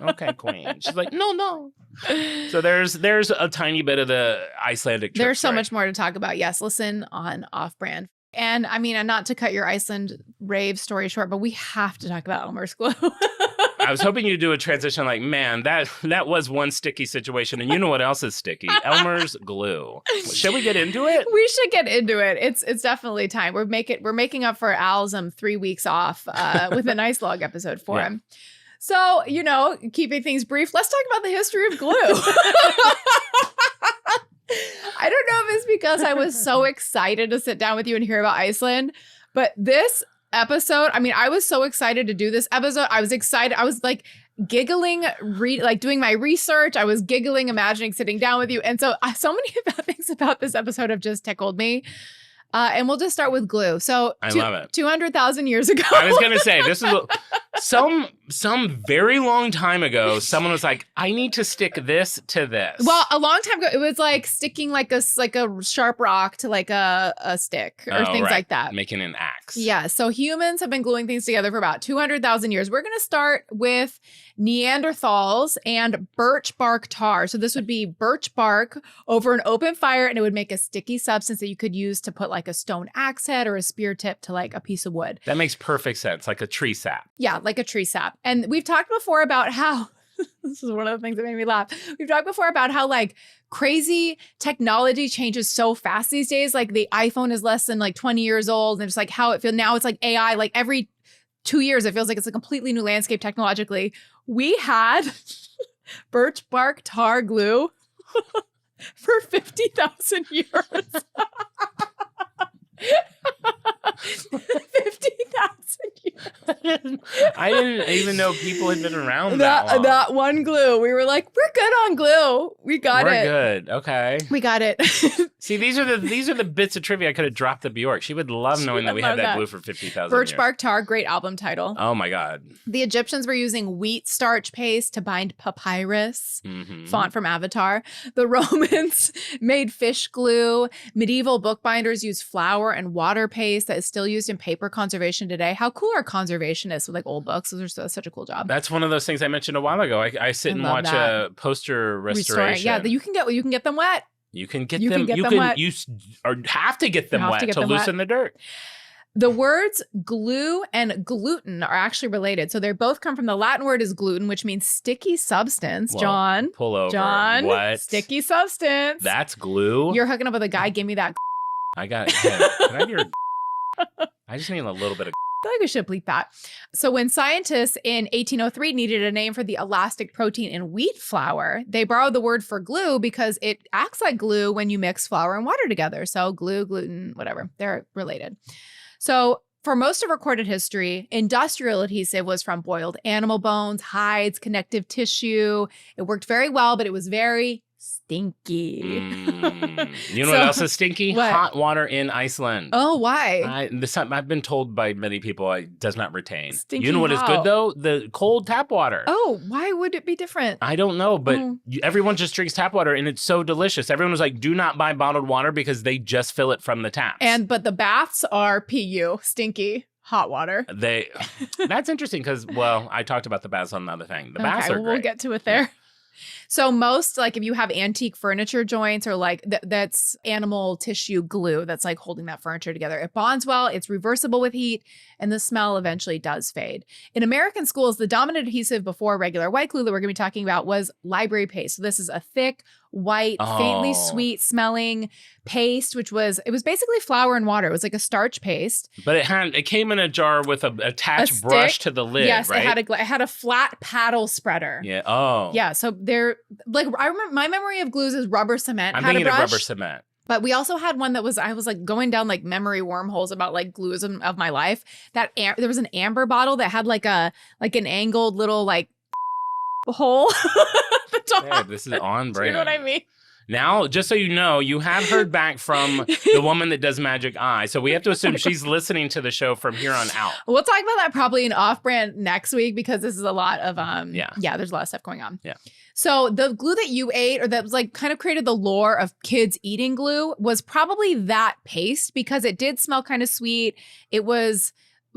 Speaker 3: Okay, queen. She's like, no. So there's a tiny bit of the Icelandic trip
Speaker 1: There's so
Speaker 3: story.
Speaker 1: much more to talk about. Yes, listen on Off Brand. And I mean, and not to cut your Iceland rave story short, but we have to talk about Elmer's glue.
Speaker 3: I was hoping you'd do a transition like, man, that was one sticky situation. And you know what else is sticky? Elmer's glue. Should we get into it?
Speaker 1: We should get into it. It's definitely time. We're making up for Al's 3 weeks off with a nice log episode for him. So, keeping things brief, let's talk about the history of glue. I don't know if it's because I was so excited to sit down with you and hear about Iceland, but this episode, I mean, I was so excited to do this episode. I was excited. I was like giggling, doing my research. I was giggling, imagining sitting down with you. And so many things about this episode have just tickled me. And we'll just start with glue. So
Speaker 3: I love it.
Speaker 1: 200,000 years ago.
Speaker 3: I was going to say, this is some very long time ago, someone was like, I need to stick this to this.
Speaker 1: Well, a long time ago, it was like sticking like a sharp rock to like a stick or things like that.
Speaker 3: Making an axe.
Speaker 1: Yeah. So humans have been gluing things together for about 200,000 years. We're going to start with Neanderthals and birch bark tar. So this would be birch bark over an open fire, and it would make a sticky substance that you could use to put like a stone axe head or a spear tip to like a piece of wood.
Speaker 3: That makes perfect sense. Like a tree sap.
Speaker 1: Yeah, like a tree sap. And we've talked before about how this is one of the things that made me laugh. We've talked before about how like crazy technology changes so fast these days. Like the iPhone is less than like 20 years old, and just like how it feels now. It's like AI, like every 2 years, it feels like it's a completely new landscape technologically. We had birch bark tar glue for 50,000 euros. 50,000 euros.
Speaker 3: I didn't even know people had been around that long.
Speaker 1: That one glue. We were like, we're good on glue. We got it.
Speaker 3: We're good. Okay.
Speaker 1: We got it.
Speaker 3: See, these are the bits of trivia I could have dropped at Bjork. She would love knowing that we had that glue for 50,000
Speaker 1: Birch
Speaker 3: years.
Speaker 1: bark tar, great album title.
Speaker 3: Oh my God.
Speaker 1: The Egyptians were using wheat starch paste to bind papyrus, font from Avatar. The Romans made fish glue. Medieval bookbinders used flour and water paste that is still used in paper conservation today. How cool are conservationists with like old books? Those are such a cool job.
Speaker 3: That's one of those things I mentioned a while ago. I sit and watch a poster restoration.
Speaker 1: Yeah, you can get them wet.
Speaker 3: You can get
Speaker 1: You
Speaker 3: them.
Speaker 1: can get
Speaker 3: You
Speaker 1: them
Speaker 3: can.
Speaker 1: wet.
Speaker 3: You have to get them wet to loosen the dirt.
Speaker 1: The words glue and gluten are actually related. So they both come from the Latin word is gluten, which means sticky substance.
Speaker 3: Whoa,
Speaker 1: John.
Speaker 3: pull over.
Speaker 1: John.
Speaker 3: What?
Speaker 1: Sticky substance.
Speaker 3: That's glue?
Speaker 1: You're hooking up with a guy. Give me that.
Speaker 3: I got it. Can I have your... I just need a little bit of...
Speaker 1: I feel like we should bleep that. So when scientists in 1803 needed a name for the elastic protein in wheat flour, they borrowed the word for glue because it acts like glue when you mix flour and water together. So glue, gluten, whatever, they're related. So for most of recorded history, industrial adhesive was from boiled animal bones, hides, connective tissue. It worked very well, but it was very stinky.
Speaker 3: You know what else is stinky?
Speaker 1: What?
Speaker 3: Hot water in Iceland.
Speaker 1: Oh, why?
Speaker 3: I've been told by many people it does not retain.
Speaker 1: Stinky
Speaker 3: you know what is
Speaker 1: how?
Speaker 3: good though? The cold tap water.
Speaker 1: Oh, why would it be different?
Speaker 3: I don't know, but everyone just drinks tap water and it's so delicious. Everyone was like, do not buy bottled water because they just fill it from the taps.
Speaker 1: But the baths are PU, stinky. Hot water.
Speaker 3: That's interesting because, well, I talked about the baths on another thing. The baths are great.
Speaker 1: We'll get to it there. So most, like if you have antique furniture joints or like that's animal tissue glue that's like holding that furniture together. It bonds well, it's reversible with heat, and the smell eventually does fade. In American schools, the dominant adhesive before regular white glue that we're going to be talking about was library paste. So this is a thick, white, faintly sweet smelling paste, it was basically flour and water. It was like a starch paste.
Speaker 3: But it came in a jar with a attached brush to the lid,
Speaker 1: yes,
Speaker 3: right?
Speaker 1: It had a flat paddle spreader.
Speaker 3: Yeah. Oh.
Speaker 1: Yeah. So they're like, I remember my memory of glues is rubber cement.
Speaker 3: I'm thinking of rubber cement.
Speaker 1: But we also had one that I was like going down like memory wormholes about like glues of my life. There was an amber bottle that had like an angled little like hole at the top.
Speaker 3: Yeah, this is on brand.
Speaker 1: You know what I mean?
Speaker 3: Now, just so you know, you have heard back from the woman that does Magic Eye. So we have to assume she's listening to the show from here on out.
Speaker 1: We'll talk about that probably in off-brand next week because this is a lot of there's a lot of stuff going on.
Speaker 3: Yeah.
Speaker 1: So the glue that you ate or that was like kind of created the lore of kids eating glue was probably that paste because it did smell kind of sweet. It was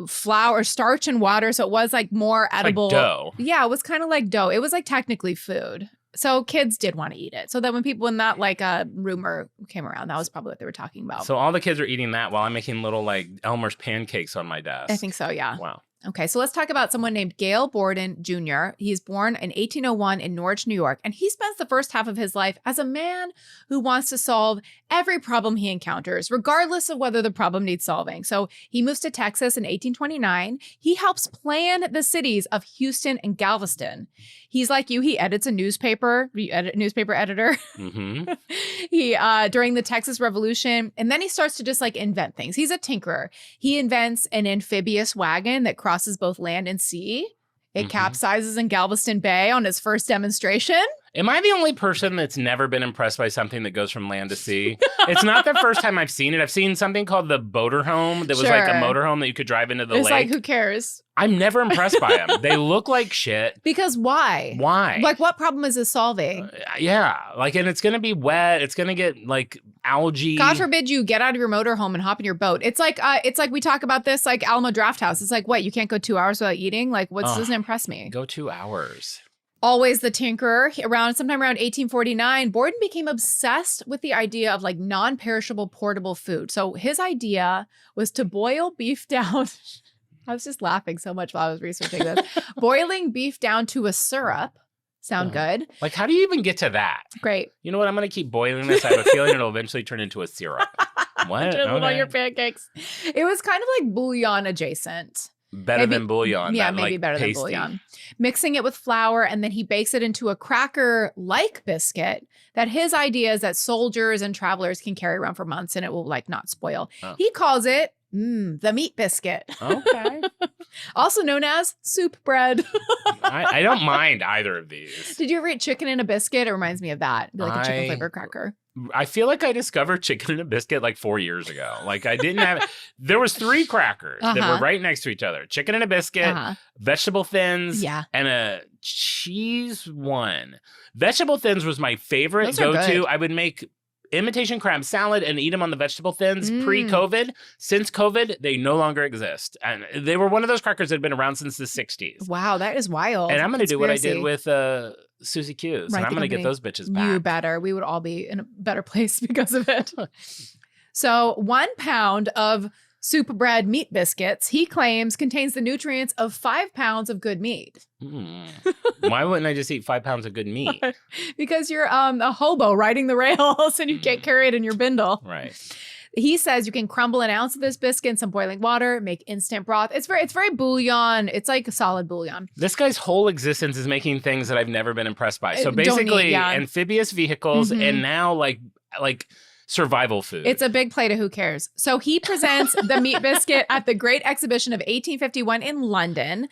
Speaker 1: flour, starch and water. So it was like more edible.
Speaker 3: Like dough.
Speaker 1: Yeah, it was kind of like dough. It was like technically food. So kids did want to eat it. So that when that like rumor came around, that was probably what they were talking about.
Speaker 3: So all the kids are eating that while I'm making little like Elmer's pancakes on my desk.
Speaker 1: I think so, yeah.
Speaker 3: Wow.
Speaker 1: Okay, so let's talk about someone named Gail Borden Jr. He's born in 1801 in Norwich, New York, and he spends the first half of his life as a man who wants to solve every problem he encounters, regardless of whether the problem needs solving. So he moves to Texas in 1829. He helps plan the cities of Houston and Galveston. He's like you, he edits a newspaper, newspaper editor.
Speaker 3: Mm-hmm.
Speaker 1: He during the Texas Revolution, and then he starts to just like invent things. He's a tinkerer. He invents an amphibious wagon that crosses both land and sea. It capsizes in Galveston Bay on its first demonstration.
Speaker 3: Am I the only person that's never been impressed by something that goes from land to sea? It's not the first time I've seen it. I've seen something called the boater home that was like a motorhome that you could drive into the lake.
Speaker 1: It's like, who cares?
Speaker 3: I'm never impressed by them. They look like shit.
Speaker 1: Because why?
Speaker 3: Why?
Speaker 1: Like, what problem is it solving?
Speaker 3: Yeah. Like, and it's going to be wet. It's going to get like algae.
Speaker 1: God forbid you get out of your motorhome and hop in your boat. It's like we talk about this like Alamo Draft House. It's like, what? You can't go 2 hours without eating? Like, doesn't impress me.
Speaker 3: Go 2 hours.
Speaker 1: Always the tinkerer. Sometime around 1849, Borden became obsessed with the idea of like non-perishable portable food. So his idea was to boil beef down. I was just laughing so much while I was researching this. Boiling beef down to a syrup. Sound good?
Speaker 3: Like, how do you even get to that?
Speaker 1: Great.
Speaker 3: You know what? I'm going to keep boiling this. I have a feeling it'll eventually turn into a syrup. What?
Speaker 1: Drizzle on your pancakes. It was kind of like bouillon adjacent.
Speaker 3: Better than bouillon.
Speaker 1: Yeah,
Speaker 3: that,
Speaker 1: maybe
Speaker 3: like,
Speaker 1: better
Speaker 3: pasty.
Speaker 1: than bouillon. Mixing it with flour, and then he bakes it into a cracker-like biscuit that his idea is that soldiers and travelers can carry around for months and it will like not spoil.
Speaker 3: Oh.
Speaker 1: He calls it the meat biscuit.
Speaker 3: Okay.
Speaker 1: Also known as soup bread.
Speaker 3: I don't mind either of these.
Speaker 1: Did you ever eat chicken in a biscuit? It reminds me of that. It'd be like a chicken flavored cracker.
Speaker 3: I feel like I discovered chicken in a biscuit like 4 years ago. Like I didn't have, there was 3 crackers that were right next to each other. Chicken in a biscuit, vegetable thins, and a cheese one. Vegetable thins was my favorite go-to. I would make imitation crab salad and eat them on the vegetable thins pre-COVID. Since COVID, they no longer exist. And they were one of those crackers that had been around since the 60s.
Speaker 1: Wow, that is wild.
Speaker 3: And I'm going to do what I did with Susie Q's. And I'm going to get those bitches back.
Speaker 1: You better. We would all be in a better place because of it. So 1 pound of soup bread meat biscuits, he claims, contains the nutrients of 5 pounds of good meat.
Speaker 3: Why wouldn't I just eat 5 pounds of good meat?
Speaker 1: Because you're a hobo riding the rails and you can't carry it in your bindle.
Speaker 3: Right.
Speaker 1: He says you can crumble an ounce of this biscuit in some boiling water, make instant broth. It's very bouillon. It's like a solid bouillon.
Speaker 3: This guy's whole existence is making things that I've never been impressed by. So basically, amphibious vehicles and now like survival food.
Speaker 1: It's a big plate of who cares. So he presents the meat biscuit at the Great Exhibition of 1851 in London,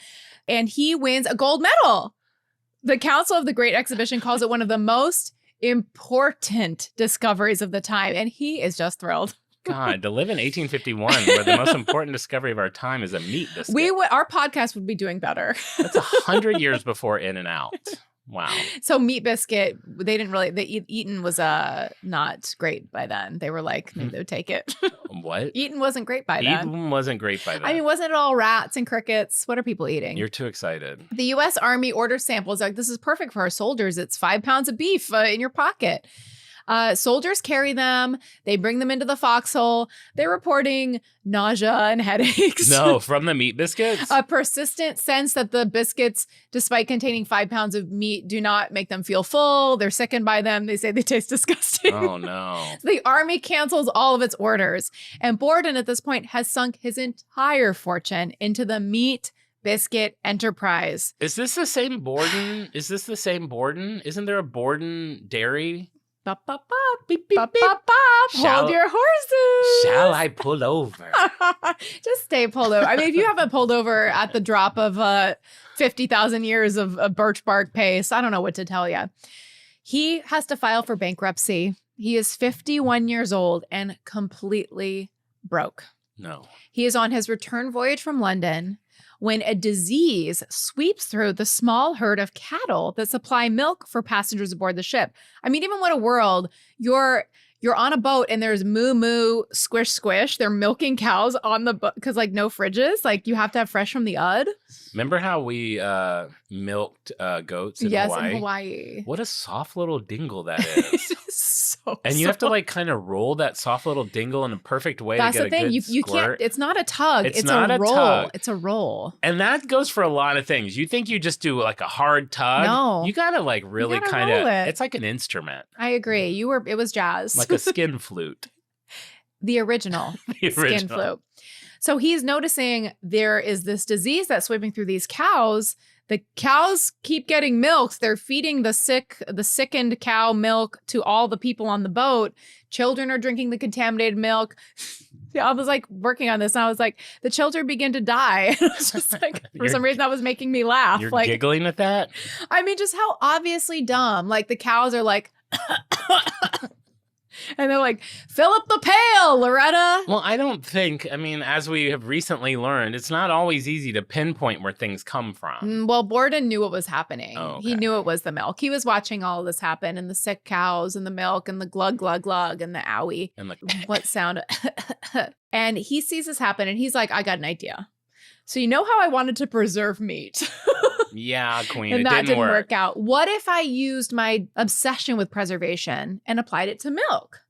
Speaker 1: and he wins a gold medal. The Council of the Great Exhibition calls it one of the most important discoveries of the time, and he is just thrilled.
Speaker 3: God, to live in 1851, where the most important discovery of our time is a meat biscuit.
Speaker 1: Our podcast would be doing better.
Speaker 3: That's 100 years before In-N-Out. Wow.
Speaker 1: So meat biscuit, they didn't really, Eaton was not great by then. They were like, maybe they would take it.
Speaker 3: What?
Speaker 1: Eaton wasn't great by then.
Speaker 3: Eaton wasn't great by then.
Speaker 1: I mean, wasn't it all rats and crickets? What are people eating?
Speaker 3: You're too excited.
Speaker 1: The U.S. Army orders samples like, this is perfect for our soldiers. It's 5 pounds of beef in your pocket. Soldiers carry them. They bring them into the foxhole. They're reporting nausea and headaches.
Speaker 3: No, from the meat biscuits?
Speaker 1: A persistent sense that the biscuits, despite containing 5 pounds of meat, do not make them feel full. They're sickened by them. They say they taste disgusting.
Speaker 3: Oh, no.
Speaker 1: The Army cancels all of its orders. And Borden, at this point, has sunk his entire fortune into the meat biscuit enterprise.
Speaker 3: Is this the same Borden? Isn't there a Borden dairy?
Speaker 1: Bop, bop, bop, beep, beep, beep. Bop, bop. Hold your horses.
Speaker 3: Shall I pull over?
Speaker 1: Just stay pulled over. I mean, if you haven't pulled over at the drop of 50,000 years of birch bark paste, I don't know what to tell you. He has to file for bankruptcy. He is 51 years old and completely broke.
Speaker 3: No.
Speaker 1: He is on his return voyage from London when a disease sweeps through the small herd of cattle that supply milk for passengers aboard the ship. I mean, even what a world. You're on a boat and there's moo moo, squish squish. They're milking cows on the boat because like no fridges. Like you have to have fresh from the ud.
Speaker 3: Remember how we milked goats in Hawaii?
Speaker 1: Yes, in Hawaii.
Speaker 3: What a soft little dingle that is. And you
Speaker 1: soft.
Speaker 3: have to like kind of roll that soft little dingle in a perfect way
Speaker 1: That's
Speaker 3: to get
Speaker 1: the thing.
Speaker 3: a good
Speaker 1: You can't.
Speaker 3: squirt.
Speaker 1: It's not a tug. It's
Speaker 3: not
Speaker 1: a
Speaker 3: a
Speaker 1: roll.
Speaker 3: tug.
Speaker 1: It's a roll.
Speaker 3: And that goes for a lot of things. You think you just do like a hard tug?
Speaker 1: No.
Speaker 3: You gotta like really kind
Speaker 1: roll
Speaker 3: of.
Speaker 1: it.
Speaker 3: It's like an instrument,
Speaker 1: I agree. It was jazz.
Speaker 3: like a skin flute.
Speaker 1: The original skin flute. So he's noticing there is this disease that's sweeping through these cows. The cows keep getting milked. They're feeding the sickened cow milk to all the people on the boat. Children are drinking the contaminated milk. I was like working on this and I was like, the children begin to die. It was just like, for some reason that was making me laugh.
Speaker 3: You're
Speaker 1: like,
Speaker 3: giggling at that?
Speaker 1: I mean, just how obviously dumb. Like the cows are like, and they're like, fill up the pail, Loretta.
Speaker 3: Well, I mean, as we have recently learned, it's not always easy to pinpoint where things come from.
Speaker 1: Well, Borden knew what was happening.
Speaker 3: Oh, okay.
Speaker 1: He knew it was the milk. He was watching all of this happen and the sick cows and the milk and the glug, glug, glug and the owie.
Speaker 3: And like,
Speaker 1: What sound? And he sees this happen and he's like, I got an idea. So you know how I wanted to preserve meat?
Speaker 3: yeah, queen,
Speaker 1: and
Speaker 3: it
Speaker 1: that
Speaker 3: didn't
Speaker 1: work out. What if I used my obsession with preservation and applied it to milk?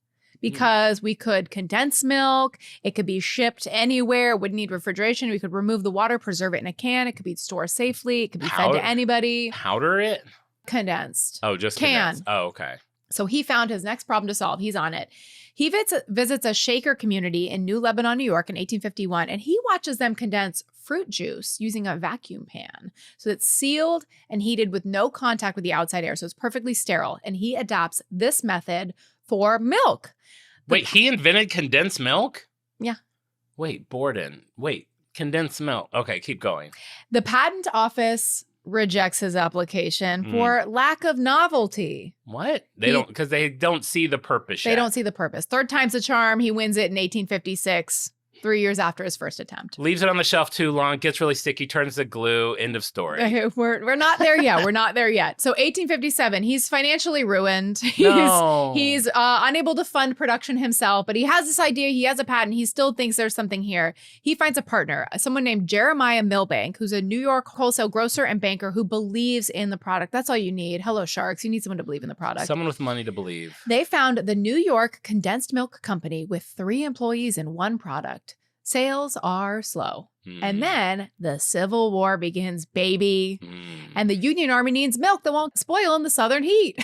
Speaker 1: Because we could condense milk. It could be shipped anywhere. It wouldn't need refrigeration. We could remove the water, preserve it in a can. It could be stored safely. It could be fed to anybody.
Speaker 3: Powder it?
Speaker 1: Condensed.
Speaker 3: Oh, just
Speaker 1: Can.
Speaker 3: condensed. Oh, okay.
Speaker 1: So he found his next problem to solve. He's on it. He visits a Shaker community in New Lebanon, New York in 1851, and he watches them condense fruit juice using a vacuum pan. So it's sealed and heated with no contact with the outside air. So it's perfectly sterile. And he adapts this method for milk.
Speaker 3: Wait, he invented condensed milk?
Speaker 1: Yeah.
Speaker 3: Wait, Borden. Wait, condensed milk. Okay, keep going.
Speaker 1: The patent office rejects his application for lack of novelty.
Speaker 3: What? Because they don't see the purpose yet.
Speaker 1: They don't see the purpose. Third time's a charm. He wins it in 1856. 3 years after his first attempt.
Speaker 3: Leaves it on the shelf too long, gets really sticky, turns to glue, end of story.
Speaker 1: We're not there yet. We're not there yet. So 1857, he's financially ruined. He's unable to fund production himself, but he has this idea. He has a patent. He still thinks there's something here. He finds a partner, someone named Jeremiah Milbank, who's a New York wholesale grocer and banker who believes in the product. That's all you need. Hello, sharks. You need someone to believe in the product.
Speaker 3: Someone with money to believe.
Speaker 1: They found the New York Condensed Milk Company with 3 employees and 1 product. Sales are slow. And then the Civil War begins, baby. And the Union Army needs milk that won't spoil in the southern heat.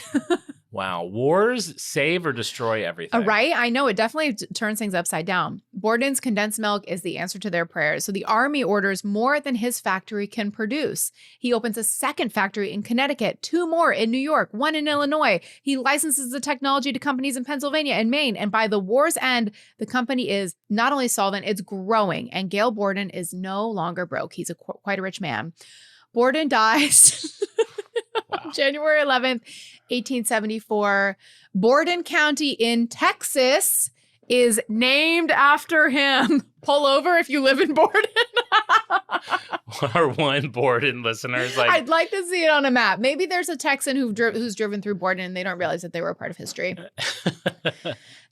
Speaker 3: Wow. Wars save or destroy everything.
Speaker 1: Right? I know. It definitely turns things upside down. Borden's condensed milk is the answer to their prayers. So the army orders more than his factory can produce. He opens a second factory in Connecticut, 2 more in New York, 1 in Illinois. He licenses the technology to companies in Pennsylvania and Maine. And by the war's end, the company is not only solvent, it's growing. And Gail Borden is no longer broke. He's quite a rich man. Borden dies January 11th, 1874. Borden County in Texas is named after him. Pull over if you live in Borden.
Speaker 3: Our one Borden listeners.
Speaker 1: I'd like to see it on a map. Maybe there's a Texan who's driven through Borden and they don't realize that they were a part of history.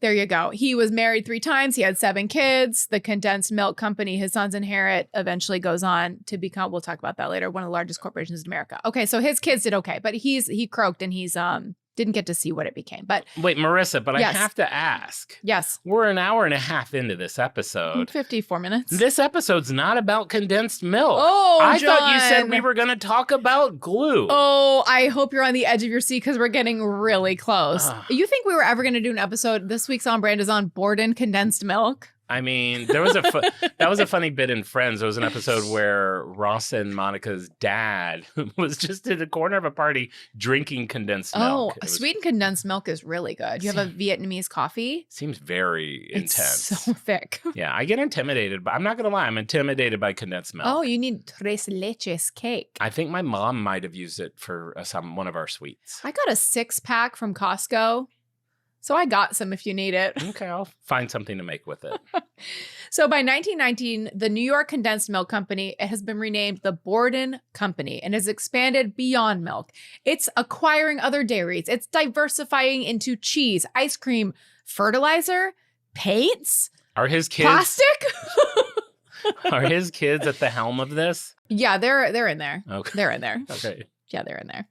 Speaker 1: There you go. He was married 3 times. He had 7 kids. The condensed milk company his sons inherit eventually goes on to become, we'll talk about that later, one of the largest corporations in America. Okay, so his kids did okay, but he croaked and he's didn't get to see what it became. But
Speaker 3: wait, Marisa, but
Speaker 1: yes.
Speaker 3: I have to ask.
Speaker 1: Yes.
Speaker 3: We're an hour and a half into this episode.
Speaker 1: 54 minutes.
Speaker 3: This episode's not about condensed milk.
Speaker 1: Oh,
Speaker 3: I
Speaker 1: Jon.
Speaker 3: thought you said we were going to talk about glue.
Speaker 1: Oh, I hope you're on the edge of your seat because we're getting really close. You think we were ever going to do an episode? This week's On Brand is on Borden condensed milk.
Speaker 3: I mean, there was that was a funny bit in Friends. There was an episode where Ross and Monica's dad was just in a corner of a party drinking condensed milk.
Speaker 1: Oh, sweetened condensed milk is really good. You have a Vietnamese coffee?
Speaker 3: Seems very intense.
Speaker 1: It's so thick.
Speaker 3: Yeah, I get intimidated, but I'm not going to lie. I'm intimidated by condensed milk.
Speaker 1: Oh, you need tres leches cake.
Speaker 3: I think my mom might have used it for one of our sweets.
Speaker 1: I got a 6-pack from Costco. So I got some if you need it.
Speaker 3: Okay, I'll find something to make with it.
Speaker 1: So by 1919, the New York Condensed Milk Company has been renamed the Borden Company and has expanded beyond milk. It's acquiring other dairies. It's diversifying into cheese, ice cream, fertilizer, paints,
Speaker 3: Are his kids
Speaker 1: plastic.
Speaker 3: Are his kids at the helm of this?
Speaker 1: Yeah, they're in there.
Speaker 3: Okay.
Speaker 1: They're in there.
Speaker 3: Okay.
Speaker 1: Yeah, they're in there.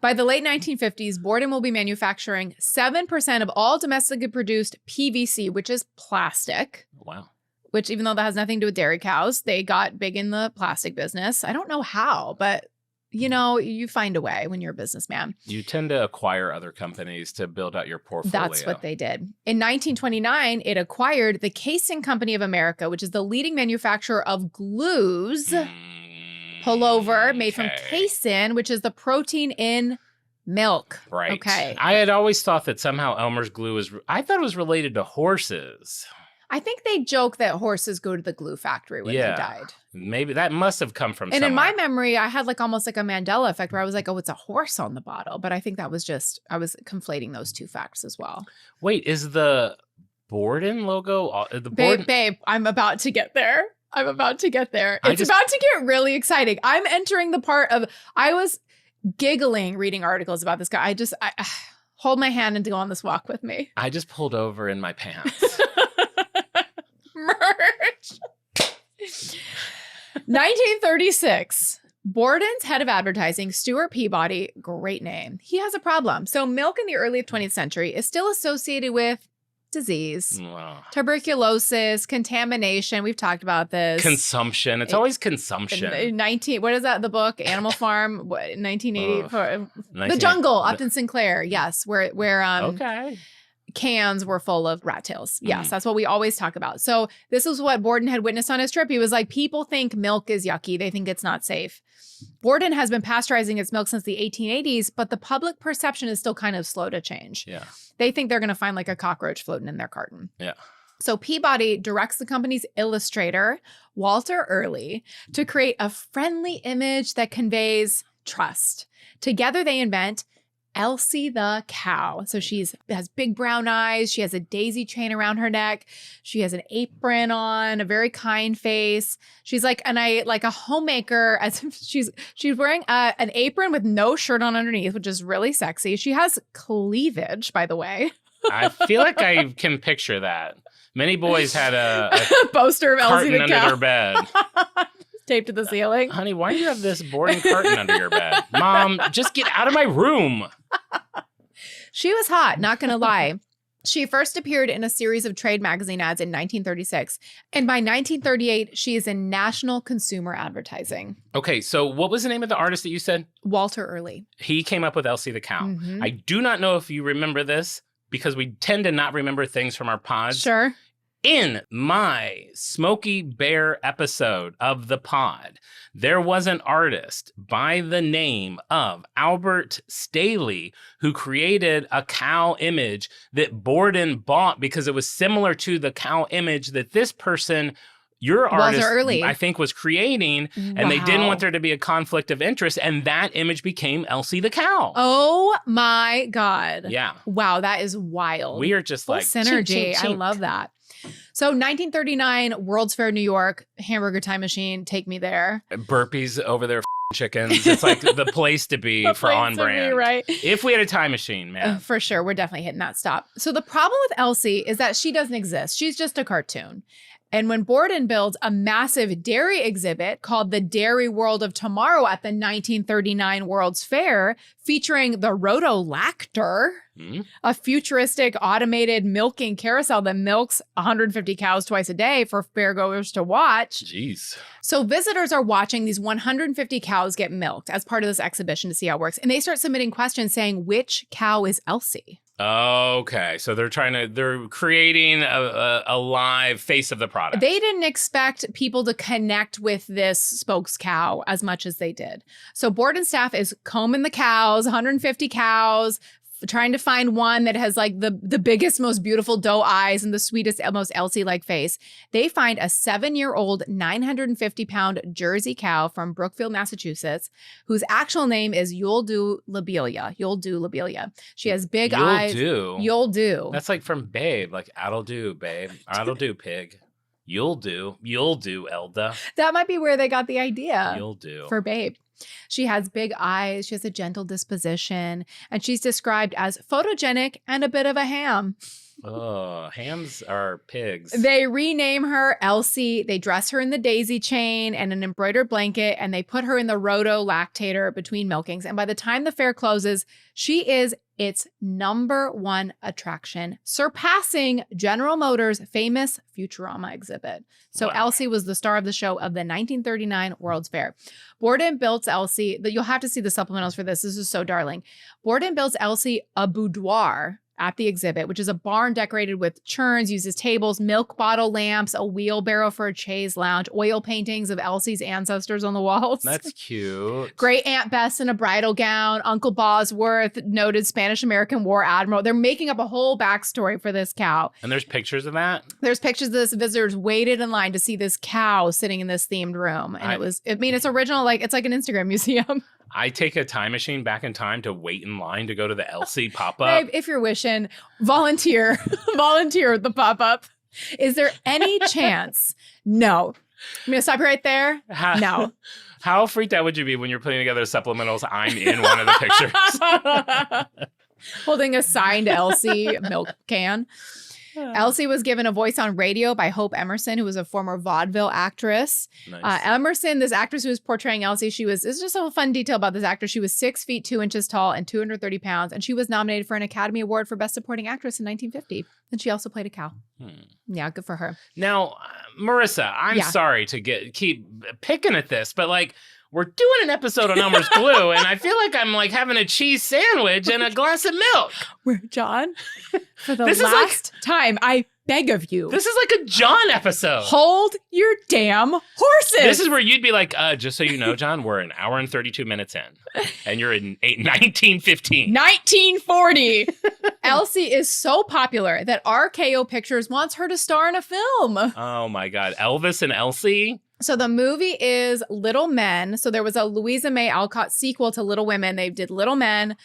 Speaker 1: By the late 1950s, Borden will be manufacturing 7% of all domestically produced PVC, which is plastic.
Speaker 3: Wow.
Speaker 1: Which, even though that has nothing to do with dairy cows, they got big in the plastic business. I don't know how, but you find a way when you're a businessman.
Speaker 3: You tend to acquire other companies to build out your portfolio.
Speaker 1: That's what they did. In 1929, it acquired the Casing Company of America, which is the leading manufacturer of glues. Pullover made from casein, which is the protein in milk.
Speaker 3: Right.
Speaker 1: Okay.
Speaker 3: I had always thought that somehow Elmer's glue I thought it was related to horses.
Speaker 1: I think they joke that horses go to the glue factory when they died.
Speaker 3: Maybe that must have come from
Speaker 1: And
Speaker 3: somewhere.
Speaker 1: in my memory, I had almost like a Mandela effect where I was like, oh, it's a horse on the bottle. But I think that was I was conflating those 2 facts as well.
Speaker 3: Wait, is the Borden logo
Speaker 1: Babe, I'm about to get there. It's about to get really exciting. I'm entering the part of, I was giggling reading articles about this guy. I hold my hand and go on this walk with me.
Speaker 3: I just pulled over in my pants.
Speaker 1: Merch. 1936. Borden's head of advertising, Stuart Peabody, great name. He has a problem. So milk in the early 20th century is still associated with disease,
Speaker 3: Wow.
Speaker 1: tuberculosis, contamination. We've talked about this.
Speaker 3: Consumption. It's always consumption.
Speaker 1: 19. What is that? The book Animal Farm. 1980. The
Speaker 3: 19
Speaker 1: Jungle. Upton Sinclair. Yes, where
Speaker 3: Okay.
Speaker 1: cans were full of rat tails. Yes, that's what we always talk about. So this is what Borden had witnessed on his trip. He was like, people think milk is yucky. They think it's not safe. Borden has been pasteurizing its milk since the 1880s, but the public perception is still kind of slow to change.
Speaker 3: Yeah.
Speaker 1: They think they're going to find like a cockroach floating in their carton.
Speaker 3: Yeah.
Speaker 1: So Peabody directs the company's illustrator, Walter Early, to create a friendly image that conveys trust. Together they invent Elsie the cow. So she has big brown eyes. She has a daisy chain around her neck. She has an apron on, a very kind face. She's like a homemaker, as if she's wearing an apron with no shirt on underneath, which is really sexy. She has cleavage, by the way.
Speaker 3: I feel like I can picture that. Many boys had a
Speaker 1: poster of Elsie the
Speaker 3: carton
Speaker 1: cow
Speaker 3: under their bed.
Speaker 1: taped to the ceiling.
Speaker 3: Honey, why do you have this boarding carton under your bed? Mom, just get out of my room.
Speaker 1: She was hot, not going to lie. She first appeared in a series of trade magazine ads in 1936. And by 1938, she is in national consumer advertising.
Speaker 3: Okay, so what was the name of the artist that you said?
Speaker 1: Walter Early.
Speaker 3: He came up with Elsie the cow.
Speaker 1: Mhm.
Speaker 3: I do not know if you remember this because we tend to not remember things from our pods.
Speaker 1: Sure.
Speaker 3: In my Smokey Bear episode of the pod, there was an artist by the name of Albert Staley who created a cow image that Borden bought because it was similar to the cow image that this person, your artist,
Speaker 1: Early.
Speaker 3: I think, was creating, and they didn't want there to be a conflict of interest, and that image became Elsie the cow.
Speaker 1: Oh my God.
Speaker 3: Yeah.
Speaker 1: Wow, that is wild.
Speaker 3: We are just
Speaker 1: Full
Speaker 3: like
Speaker 1: synergy.
Speaker 3: chink, chink,
Speaker 1: I
Speaker 3: chink.
Speaker 1: love that. So 1939, World's Fair, New York, hamburger time machine, take me there.
Speaker 3: Burpees over their chickens. It's like the place to be
Speaker 1: The
Speaker 3: for
Speaker 1: place
Speaker 3: on
Speaker 1: to be,
Speaker 3: brand.
Speaker 1: right?
Speaker 3: If we had a time machine, man.
Speaker 1: For sure. We're definitely hitting that stop. So the problem with Elsie is that she doesn't exist. She's just a cartoon. And when Borden builds a massive dairy exhibit called the Dairy World of Tomorrow at the 1939 World's Fair, featuring the Rotolactor, a futuristic automated milking carousel that milks 150 cows twice a day for fairgoers to watch.
Speaker 3: Jeez.
Speaker 1: So visitors are watching these 150 cows get milked as part of this exhibition to see how it works. And they start submitting questions saying, which cow is Elsie?
Speaker 3: Okay, so they're creating a live face of the product.
Speaker 1: They didn't expect people to connect with this spokes cow as much as they did. So Borden staff is combing the cows, 150 cows, trying to find one that has like the biggest, most beautiful doe eyes and the sweetest, most Elsie-like face. They find a 7-year-old, 950-pound Jersey cow from Brookfield, Massachusetts, whose actual name is You'll Do Lobelia. You'll Do Lobelia. She has big eyes. You'll Do.
Speaker 3: That's like from Babe, like I'll do, babe. I'll do, pig. You'll do, Elda.
Speaker 1: That might be where they got the idea.
Speaker 3: You'll do.
Speaker 1: For Babe. She has big eyes, she has a gentle disposition, and she's described as photogenic and a bit of a ham.
Speaker 3: Oh, hams are pigs.
Speaker 1: They rename her Elsie. They dress her in the daisy chain and an embroidered blanket, and they put her in the roto-lactator between milkings. And by the time the fair closes, she is its #1 attraction, surpassing General Motors' famous Futurama exhibit. So
Speaker 3: Wow.
Speaker 1: Elsie was the star of the show of the 1939 World's Fair. Borden built Elsie, you'll have to see the supplementals for this. This is so darling. Borden built Elsie a boudoir at the exhibit, which is a barn decorated with churns, uses tables, milk bottle lamps, a wheelbarrow for a chaise lounge, oil paintings of Elsie's ancestors on the walls.
Speaker 3: That's cute.
Speaker 1: Great Aunt Bess in a bridal gown, Uncle Bosworth, noted Spanish-American War admiral. They're making up a whole backstory for this cow.
Speaker 3: And there's pictures of that?
Speaker 1: There's pictures of this. Visitors waited in line to see this cow sitting in this themed room. And it's original, like it's like an Instagram museum.
Speaker 3: I take a time machine back in time to wait in line to go to the Elsie pop-up.
Speaker 1: Babe, if you're wishing, volunteer at the pop-up. Is there any chance? No. I'm going to stop you right there. No.
Speaker 3: How freaked out would you be when you're putting together supplementals? I'm in one of the pictures.
Speaker 1: Holding a signed Elsie milk can. Elsie was given a voice on radio by Hope Emerson, who was a former vaudeville actress.
Speaker 3: Nice.
Speaker 1: Emerson, this actress who was portraying Elsie, this is just a fun detail about this actress. She was 6 feet 2 inches tall and 230 pounds, and she was nominated for an Academy Award for Best Supporting Actress in 1950. And she also played a cow. Yeah, good for her.
Speaker 3: Now, Marissa, I'm sorry to keep picking at this, but like, we're doing an episode on Elmer's Glue, and I feel like I'm like having a cheese sandwich and a glass of milk.
Speaker 1: John, for the last time, I beg of you.
Speaker 3: This is like a Jon episode.
Speaker 1: Hold your damn horses.
Speaker 3: This is where you'd be like, just so you know, John, we're an hour and 32 minutes in, and you're in 1915.
Speaker 1: 1940. Elsie is so popular that RKO Pictures wants her to star in a film.
Speaker 3: Oh my God. Elvis and Elsie?
Speaker 1: So the movie is Little Men. So there was a Louisa May Alcott sequel to Little Women. They did Little Men.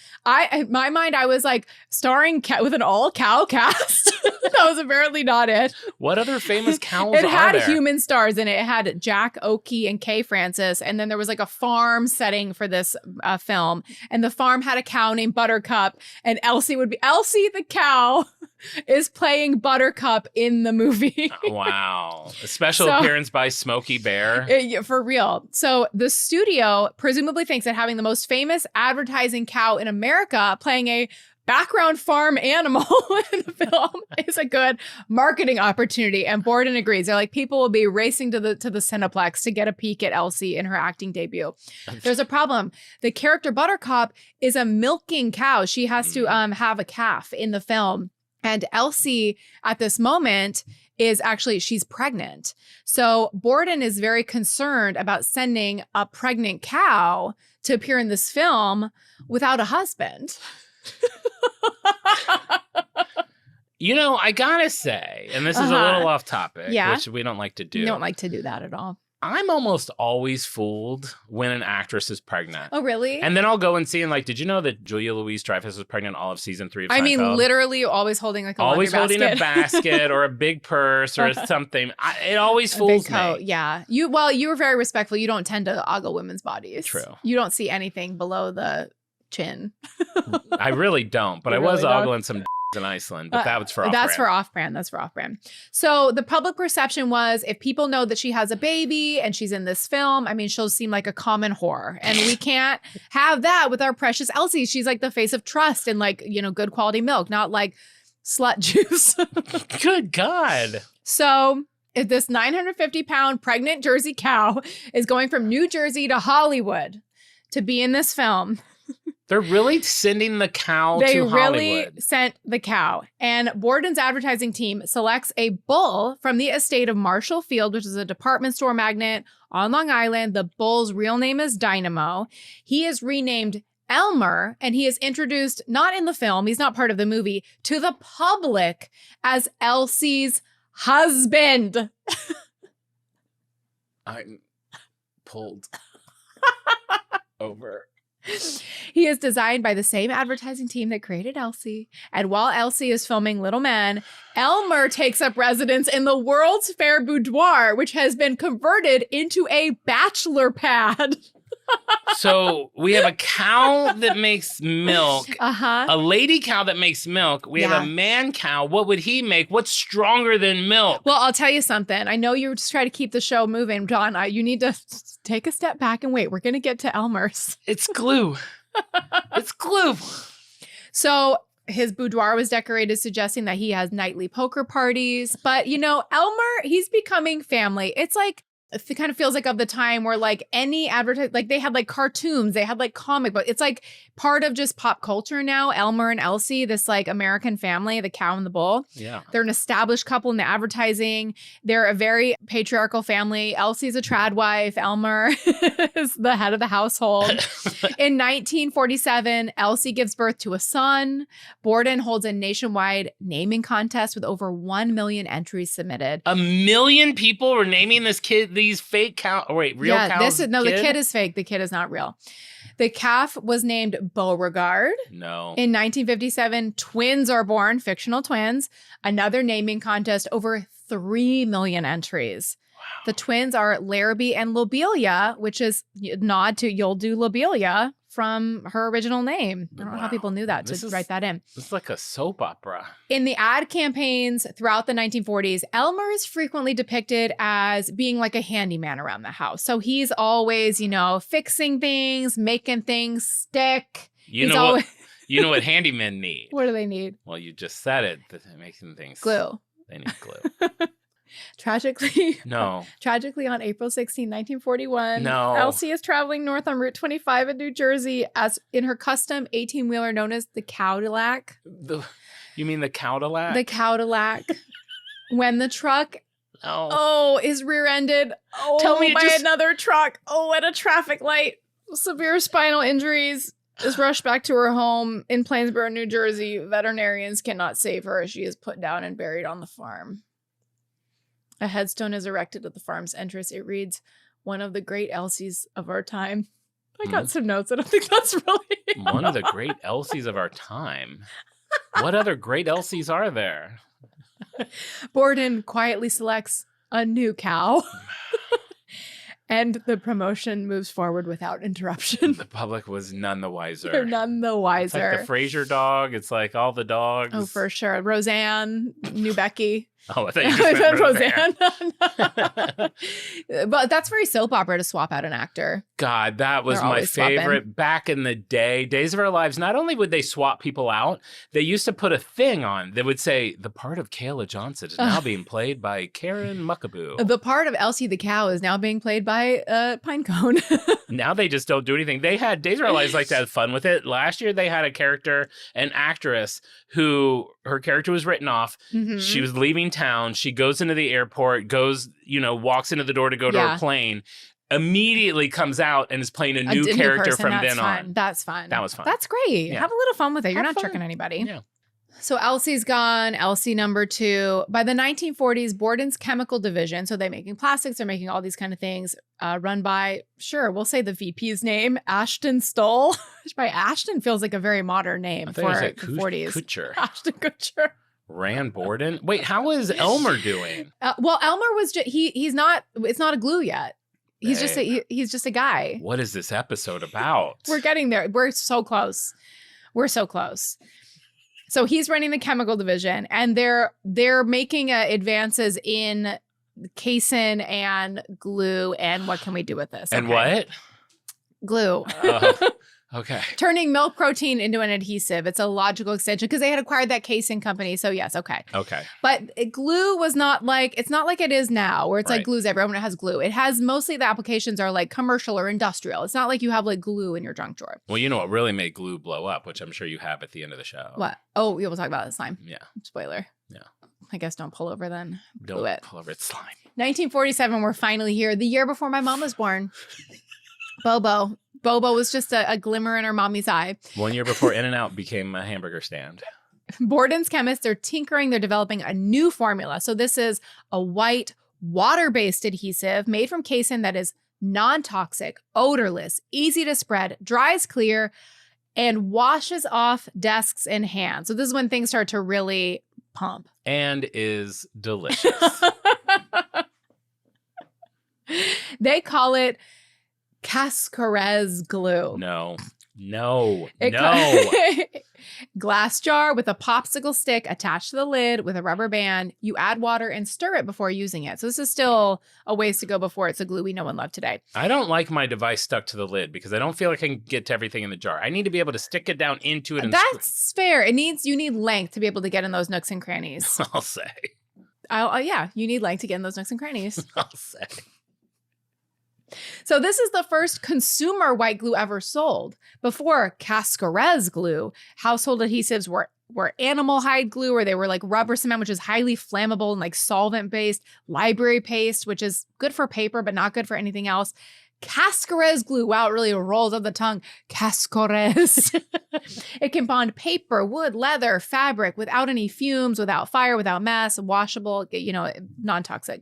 Speaker 1: In my mind, I was like starring with an all-cow cast. That was apparently not it.
Speaker 3: What other famous cows are there?
Speaker 1: It had human stars in it. It had Jack Oakey and Kay Francis. And then there was like a farm setting for this film. And the farm had a cow named Buttercup. And Elsie the cow is playing Buttercup in the movie.
Speaker 3: Wow. A special appearance by Smokey Bear.
Speaker 1: For real. So the studio presumably thinks that having the most famous advertising cow in America playing a background farm animal in the film is a good marketing opportunity. And Borden agrees. They're like, people will be racing to the Cineplex to get a peek at Elsie in her acting debut. There's a problem. The character Buttercup is a milking cow. She has to have a calf in the film. And Elsie, at this moment, she's pregnant. So Borden is very concerned about sending a pregnant cow to appear in this film without a husband.
Speaker 3: You know, I gotta say, and this is a little off topic, which we don't like to do.
Speaker 1: We don't like to do that at all.
Speaker 3: I'm almost always fooled when an actress is pregnant.
Speaker 1: Oh, really?
Speaker 3: And then I'll go and see, and like, did you know that Julia Louis-Dreyfus was pregnant all of season 3 of Seinfeld?
Speaker 1: I mean, literally always holding like a
Speaker 3: always
Speaker 1: laundry
Speaker 3: holding
Speaker 1: basket.
Speaker 3: a basket or a big purse or something. It always fools me.
Speaker 1: Yeah. You were very respectful. You don't tend to ogle women's bodies.
Speaker 3: True.
Speaker 1: You don't see anything below the chin.
Speaker 3: I really don't, but I was ogling some in Iceland, but that was for off-brand.
Speaker 1: That's for off-brand. So the public perception was, if people know that she has a baby and she's in this film, I mean, she'll seem like a common whore. And we can't have that with our precious Elsie. She's like the face of trust and like, good quality milk, not like slut juice.
Speaker 3: Good God.
Speaker 1: So if this 950-pound pregnant Jersey cow is going from New Jersey to Hollywood to be in this film.
Speaker 3: They're really sending the cow to Hollywood. They really
Speaker 1: sent the cow. And Borden's advertising team selects a bull from the estate of Marshall Field, which is a department store magnate on Long Island. The bull's real name is Dynamo. He is renamed Elmer, and he is introduced, not in the film, he's not part of the movie, to the public as Elsie's husband.
Speaker 3: I'm pulled over.
Speaker 1: He is designed by the same advertising team that created Elsie. And while Elsie is filming Little Men, Elmer takes up residence in the World's Fair boudoir, which has been converted into a bachelor pad.
Speaker 3: So we have a cow that makes milk, a lady cow that makes milk. We have a man cow. What would he make? What's stronger than milk?
Speaker 1: Well, I'll tell you something. I know you're just trying to keep the show moving, John. You need to take a step back and wait. We're going to get to Elmer's.
Speaker 3: It's glue. It's glue.
Speaker 1: So his boudoir was decorated, suggesting that he has nightly poker parties. But, Elmer, he's becoming family. It's like, it kind of feels like of the time where like any advertise, like they had like cartoons, they had like comic book. It's like part of just pop culture now. Elmer and Elsie, this like American family, the cow and the bull. Yeah. They're an established couple in the advertising. They're a very patriarchal family. Elsie's a trad wife. Elmer is the head of the household. In 1947, Elsie gives birth to a son. Borden holds a nationwide naming contest with over 1 million entries submitted.
Speaker 3: 1 million people were naming this kid these fake cow. Oh, wait, real cows?
Speaker 1: The kid is fake. The kid is not real. The calf was named Beauregard.
Speaker 3: No.
Speaker 1: In 1957, twins are born, fictional twins. Another naming contest, over 3 million entries. Wow. The twins are Larrabee and Lobelia, which is a nod to You'll Do Lobelia from her original name. I don't know how people knew that to write that in.
Speaker 3: It's like a soap opera.
Speaker 1: In the ad campaigns throughout the 1940s, Elmer is frequently depicted as being like a handyman around the house. So he's always, fixing things, making things stick.
Speaker 3: You know what handymen need?
Speaker 1: What do they need?
Speaker 3: Well, you just said it. Making things.
Speaker 1: Glue.
Speaker 3: They need glue.
Speaker 1: Tragically on April 16, 1941, Elsie is traveling north on Route 25 in New Jersey as in her custom 18-wheeler known as the Cadillac.
Speaker 3: You mean the Cadillac?
Speaker 1: The Cadillac. When the truck is rear-ended by another truck. At a traffic light. Severe spinal injuries. Is rushed back to her home in Plainsboro, New Jersey. Veterinarians cannot save her as she is put down and buried on the farm. A headstone is erected at the farm's entrance. It reads, "One of the great Elsies of our time." I got some notes. I don't think that's really
Speaker 3: one of the great Elsies of our time. What other great Elsies are there?
Speaker 1: Borden quietly selects a new cow. And the promotion moves forward without interruption.
Speaker 3: The public was none the wiser.
Speaker 1: They're none the wiser.
Speaker 3: It's like the Fraser dog. It's like all the dogs.
Speaker 1: Oh, for sure. Roseanne, New Becky.
Speaker 3: Oh, I thought you just meant Roseanne.
Speaker 1: But that's very soap opera to swap out an actor.
Speaker 3: God, that was my favorite. Swapping. Back in the day, Days of Our Lives, not only would they swap people out, they used to put a thing on that would say, the part of Kayla Johnson is now being played by Karen Muckaboo.
Speaker 1: The part of Elsie the cow is now being played by Pinecone.
Speaker 3: Now they just don't do anything. They had Days of Our Lives like to have fun with it. Last year they had a character, an actress, who her character was written off. Mm-hmm. She was leaving town. She goes into the airport, walks into the door to go to her plane, immediately comes out and is playing a new character from then on.
Speaker 1: That's fun.
Speaker 3: That was fun.
Speaker 1: That's great. Yeah. Have a little fun with it. You're not tricking anybody. Yeah. So Elsie's gone. Elsie number 2. By the 1940s, Borden's chemical division, so they're making plastics, they're making all these kind of things, run by, we'll say the VP's name, Ashton Stoll. Which by Ashton feels like a very modern name for the 40s.
Speaker 3: Kutcher.
Speaker 1: Ashton Kutcher.
Speaker 3: Ran Borden? Wait, how is Elmer doing?
Speaker 1: Well, Elmer was he's not, it's not a glue yet. He's just a guy.
Speaker 3: What is this episode about?
Speaker 1: We're getting there. We're so close. So he's running the chemical division, and they're making advances in casein and glue. And what can we do with this?
Speaker 3: And what?
Speaker 1: Glue.
Speaker 3: Okay.
Speaker 1: Turning milk protein into an adhesive. It's a logical extension because they had acquired that casein company. So yes, okay.
Speaker 3: Okay.
Speaker 1: But glue was not like, it's not like it is now where it's like glues everyone has glue. It has mostly the applications are like commercial or industrial. It's not like you have like glue in your junk drawer.
Speaker 3: Well, you know what really made glue blow up, which I'm sure you have at the end of the show.
Speaker 1: What? Oh, we'll talk about it. Slime.
Speaker 3: Yeah.
Speaker 1: Spoiler.
Speaker 3: Yeah.
Speaker 1: I guess don't pull over then.
Speaker 3: Don't pull over. It's slime.
Speaker 1: 1947, we're finally here. The year before my mom was born. Bobo was just a glimmer in her mommy's eye.
Speaker 3: 1 year before In-N-Out became a hamburger stand.
Speaker 1: Borden's chemists, they're tinkering. They're developing a new formula. So this is a white water-based adhesive made from casein that is non-toxic, odorless, easy to spread, dries clear, and washes off desks and hands. So this is when things start to really pump.
Speaker 3: And is delicious.
Speaker 1: They call it Cascarez glue.
Speaker 3: No.
Speaker 1: Glass jar with a popsicle stick attached to the lid with a rubber band. You add water and stir it before using it. So this is still a ways to go before it's a glue we know and love today.
Speaker 3: I don't like my device stuck to the lid because I don't feel like I can get to everything in the jar. I need to be able to stick it down into it. And
Speaker 1: that's fair. You need length to be able to get in those nooks and crannies.
Speaker 3: I'll say.
Speaker 1: Yeah, you need length to get in those nooks and crannies.
Speaker 3: I'll say.
Speaker 1: So this is the first consumer white glue ever sold. Before Cascarez glue, household adhesives were animal hide glue, or they were like rubber cement, which is highly flammable and like solvent-based, library paste, which is good for paper, but not good for anything else. Cascarez glue, wow, it really rolls off the tongue. Cascarez. It can bond paper, wood, leather, fabric without any fumes, without fire, without mess, washable, non-toxic.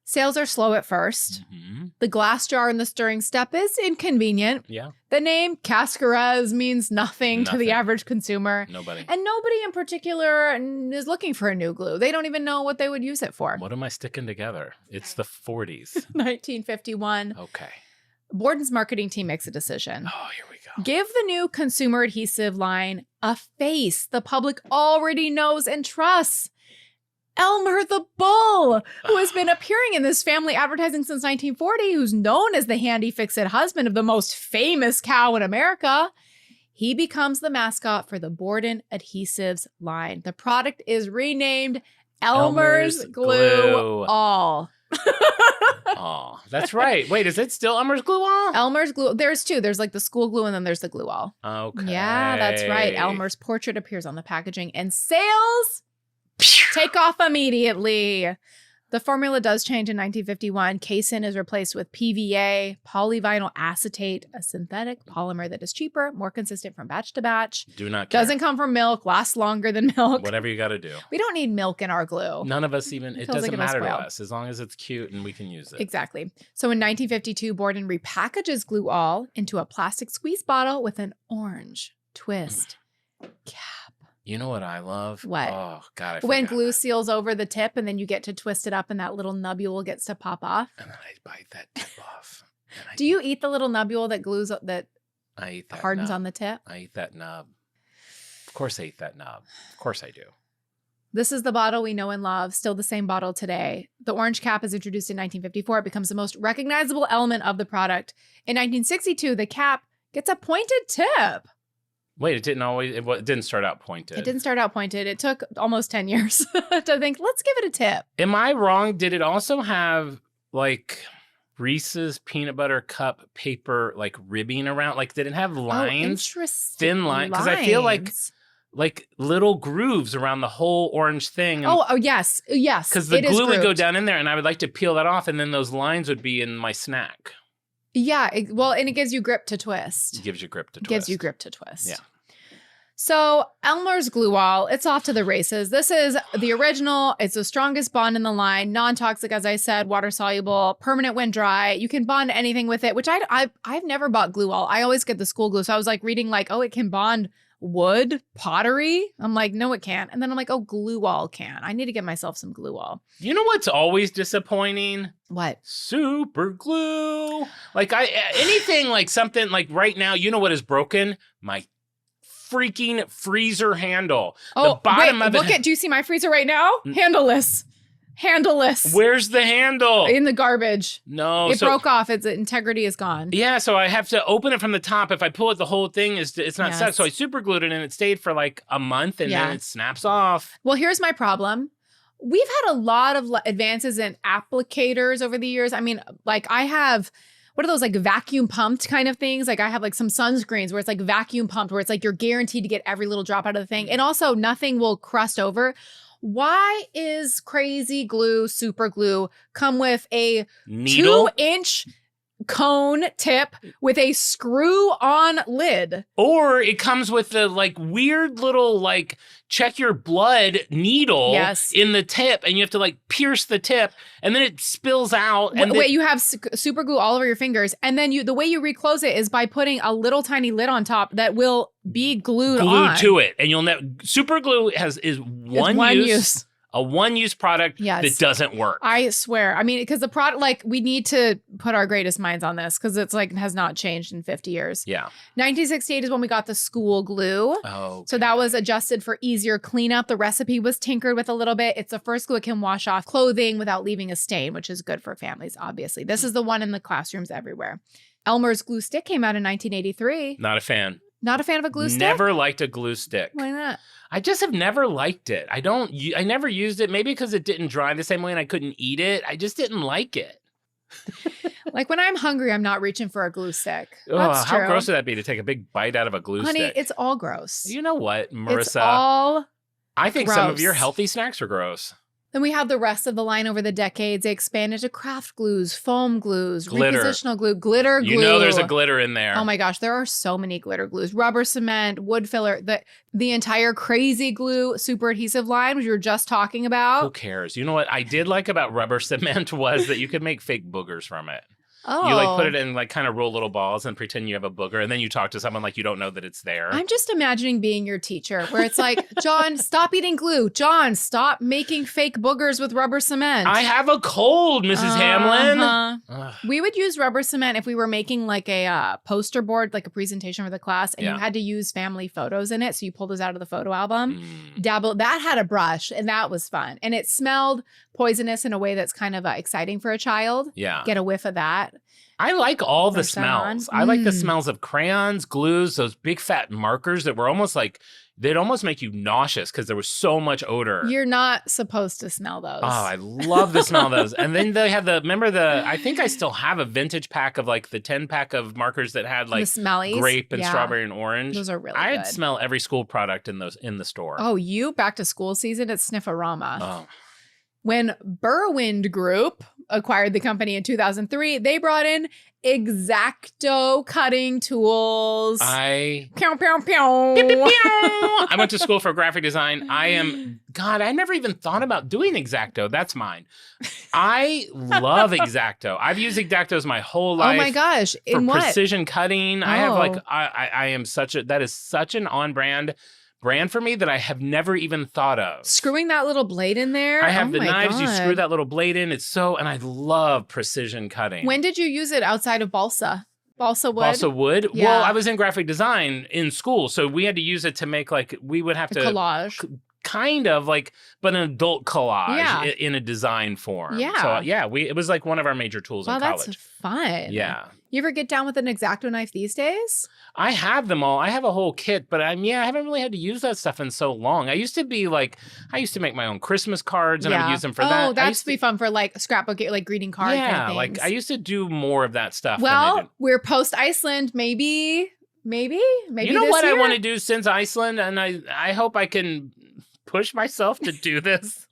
Speaker 1: Sales are slow at first. Mm-hmm. The glass jar in the stirring step is inconvenient.
Speaker 3: Yeah.
Speaker 1: The name Cascarez means nothing to the average consumer.
Speaker 3: Nobody.
Speaker 1: And nobody in particular is looking for a new glue. They don't even know what they would use it for.
Speaker 3: What am I sticking together? It's the 40s.
Speaker 1: 1951.
Speaker 3: Okay.
Speaker 1: Borden's marketing team makes a decision.
Speaker 3: Oh, here we go. go.
Speaker 1: Give the new consumer adhesive line a face the public already knows and trusts. Elmer the Bull, who has been appearing in this family advertising since 1940, who's known as the handy fix-it husband of the most famous cow in America. He becomes the mascot for the Borden Adhesives line. The product is renamed Elmer's Glue All.
Speaker 3: Oh, that's right. Wait, is it still Elmer's Glue All?
Speaker 1: Elmer's Glue. There's two. There's like the school glue and then there's the Glue All.
Speaker 3: Okay.
Speaker 1: Yeah, that's right. Elmer's portrait appears on the packaging and sales take off immediately. The formula does change in 1951. Casein is replaced with PVA, polyvinyl acetate, a synthetic polymer that is cheaper, more consistent from batch to batch.
Speaker 3: Do not care.
Speaker 1: Doesn't come from milk, lasts longer than milk.
Speaker 3: Whatever you got to do.
Speaker 1: We don't need milk in our glue.
Speaker 3: None of us even, it
Speaker 1: feels
Speaker 3: doesn't
Speaker 1: like it'll
Speaker 3: matter to
Speaker 1: spoil.
Speaker 3: us as long as it's cute and we can use it.
Speaker 1: Exactly. So in 1952, Borden repackages Glue All into a plastic squeeze bottle with an orange twist cap.
Speaker 3: You know what I love?
Speaker 1: What?
Speaker 3: Oh, God. I
Speaker 1: When
Speaker 3: forgot
Speaker 1: glue
Speaker 3: that.
Speaker 1: seals over the tip and then you get to twist it up and that little nubule gets to pop off.
Speaker 3: And then I bite that tip off. And
Speaker 1: Do you eat the little nubule that glues that
Speaker 3: I eat that
Speaker 1: hardens
Speaker 3: nub.
Speaker 1: on the tip?
Speaker 3: I eat that nub. Of course I eat that nub. Of course I do.
Speaker 1: This is the bottle we know and love, still the same bottle today. The orange cap is introduced in 1954. It becomes the most recognizable element of the product. In 1962, the cap gets a pointed tip.
Speaker 3: Wait, it didn't start out pointed.
Speaker 1: It didn't start out pointed. It took almost 10 years to think, let's give it a tip.
Speaker 3: Am I wrong? Did it also have like Reese's peanut butter cup paper like ribbing around? Like, did it have lines?
Speaker 1: Interesting.
Speaker 3: Thin line? Because I feel like little grooves around the whole orange thing.
Speaker 1: Oh, yes. Yes.
Speaker 3: Because the
Speaker 1: it is
Speaker 3: glue would go
Speaker 1: grooved.
Speaker 3: down in there and I would like to peel that off and then those lines would be in my snack.
Speaker 1: Yeah. Well, and it gives you grip to twist.
Speaker 3: It gives you grip to twist.
Speaker 1: Gives you grip to twist.
Speaker 3: Yeah.
Speaker 1: So Elmer's Glue All, it's off to the races. This is the original. It's the strongest bond in the line. Non-toxic, as I said, water soluble, permanent when dry. You can bond anything with it, which I've never bought Glue All. I always get the school glue. So I was like reading like, oh, it can bond wood, pottery. I'm like, no, it can't. And then I'm like, oh, Glue All can. I need to get myself some Glue All.
Speaker 3: You know what's always disappointing?
Speaker 1: What?
Speaker 3: Super glue. Like anything like something like right now, you know what is broken? My freaking freezer handle.
Speaker 1: Oh,
Speaker 3: the bottom
Speaker 1: wait,
Speaker 3: of it.
Speaker 1: do you see my freezer right now? Handleless.
Speaker 3: Where's the handle?
Speaker 1: In the garbage.
Speaker 3: No.
Speaker 1: It broke off. Its integrity is gone.
Speaker 3: Yeah, so I have to open it from the top. If I pull it, the whole thing it's not set.
Speaker 1: Yes.
Speaker 3: So I super glued it and it stayed for like a month and
Speaker 1: Yeah.
Speaker 3: then it snaps off.
Speaker 1: Well, here's my problem. We've had a lot of advances in applicators over the years. I mean, like I have, what are those like vacuum pumped kind of things? Like I have like some sunscreens where it's like vacuum pumped, where it's like you're guaranteed to get every little drop out of the thing. And also nothing will crust over. Why is Crazy Glue Super Glue come with a
Speaker 3: Needle
Speaker 1: 2-inch cone tip with a screw-on lid?
Speaker 3: or it comes with the like weird little like check your blood needle
Speaker 1: Yes.
Speaker 3: in the tip and you have to like pierce the tip and then it spills out and
Speaker 1: Wait, you have super glue all over your fingers, and then the way you reclose it is by putting a little tiny lid on top that will be glued on.
Speaker 3: to it and you'll never super glue is
Speaker 1: It's
Speaker 3: one use. A one-use product
Speaker 1: Yes.
Speaker 3: that doesn't work.
Speaker 1: I swear. I mean, because the product, like, we need to put our greatest minds on this because it's like has not changed in 50 years.
Speaker 3: Yeah.
Speaker 1: 1968 is when we got the school glue.
Speaker 3: Oh.
Speaker 1: So that was adjusted for easier cleanup. The recipe was tinkered with a little bit. It's the first glue that can wash off clothing without leaving a stain, which is good for families, obviously. This is the one in the classrooms everywhere. Elmer's glue stick came out in 1983.
Speaker 3: Not a fan.
Speaker 1: Not a fan of a glue stick?
Speaker 3: Never liked a glue stick.
Speaker 1: Why not?
Speaker 3: I just have never liked it. I never used it. Maybe because it didn't dry the same way and I couldn't eat it. I just didn't like it.
Speaker 1: Like when I'm hungry, I'm not reaching for a glue stick.
Speaker 3: Ugh,
Speaker 1: That's
Speaker 3: how
Speaker 1: true.
Speaker 3: gross would that be to take a big bite out of a glue
Speaker 1: Honey,
Speaker 3: stick?
Speaker 1: it's all gross.
Speaker 3: You know what, Marissa?
Speaker 1: It's all.
Speaker 3: I think some of
Speaker 1: gross.
Speaker 3: your healthy snacks are gross.
Speaker 1: Then we have the rest of the line over the decades. They expanded to craft glues, foam glues,
Speaker 3: Glitter.
Speaker 1: repositional glue, glitter glue.
Speaker 3: You know there's a glitter in there.
Speaker 1: Oh my gosh, there are so many glitter glues. Rubber cement, wood filler, the entire Crazy Glue super adhesive line, which we were just talking
Speaker 3: Who
Speaker 1: about.
Speaker 3: cares? You know what I did like about rubber cement was that you could make fake boogers from it.
Speaker 1: Oh.
Speaker 3: You like put it in like kind of roll little balls and pretend you have a booger, and then you talk to someone like you don't know that it's there.
Speaker 1: I'm just imagining being your teacher where it's like, Jon, stop eating glue. Jon, stop making fake boogers with rubber cement.
Speaker 3: I have a cold, Mrs. Hamlin.
Speaker 1: Ugh. We would use rubber cement if we were making like a poster board, like a presentation for the class, and you had to use family photos in it. So you pulled those out of the photo album, dabble. That had a brush, and that was fun. And it smelled poisonous in a way that's kind of exciting for a child.
Speaker 3: Yeah.
Speaker 1: Get a whiff of that.
Speaker 3: I like all the
Speaker 1: Brush that on.
Speaker 3: smells. I like the smells of crayons, glues, those big fat markers that were almost like, they'd almost make you nauseous because there was so much odor.
Speaker 1: You're not supposed to smell those.
Speaker 3: Oh, I love the smell of those. And then they have I think I still have a vintage pack of like the 10-pack of markers that had like
Speaker 1: the smellies.
Speaker 3: grape and strawberry and orange.
Speaker 1: Those are really
Speaker 3: I'd
Speaker 1: good.
Speaker 3: smell every school product in the store.
Speaker 1: Oh, you back to school season at Sniffarama.
Speaker 3: Oh.
Speaker 1: When Berwind Group acquired the company in 2003, they brought in X-Acto cutting tools.
Speaker 3: I
Speaker 1: Pew, pew, pew.
Speaker 3: I went to school for graphic design. I never even thought about doing X-Acto. That's mine. I love X-Acto. I've used X-Actos my whole life.
Speaker 1: Oh my gosh.
Speaker 3: For
Speaker 1: In what?
Speaker 3: precision cutting. I have like, I am that is such an on-brand brand for me that I have never even thought of.
Speaker 1: Screwing that little blade in there?
Speaker 3: I have
Speaker 1: Oh
Speaker 3: the
Speaker 1: my
Speaker 3: knives, you
Speaker 1: God.
Speaker 3: screw that little blade in. And I love precision cutting.
Speaker 1: When did you use it outside of balsa? Balsa wood?
Speaker 3: Balsa wood?
Speaker 1: Yeah.
Speaker 3: Well, I was in graphic design in school, so we had to use it to make we would have
Speaker 1: A
Speaker 3: to
Speaker 1: collage.
Speaker 3: kind of like, but an adult collage
Speaker 1: Yeah.
Speaker 3: in a design form.
Speaker 1: Yeah.
Speaker 3: So it was like one of our major tools
Speaker 1: Wow,
Speaker 3: in college.
Speaker 1: that's fun.
Speaker 3: Yeah.
Speaker 1: You ever get down with an X-Acto knife these days?
Speaker 3: I have them all. I have a whole kit, but I haven't really had to use that stuff in so long. I used to make my own Christmas cards and I would use them for that.
Speaker 1: Oh, that's be fun for like scrapbook, like greeting card kind of things.
Speaker 3: like I used to do more of that stuff.
Speaker 1: Well, we're post Iceland, maybe.
Speaker 3: You know
Speaker 1: this
Speaker 3: what
Speaker 1: year?
Speaker 3: I want to do since Iceland, and I hope I can push myself to do this.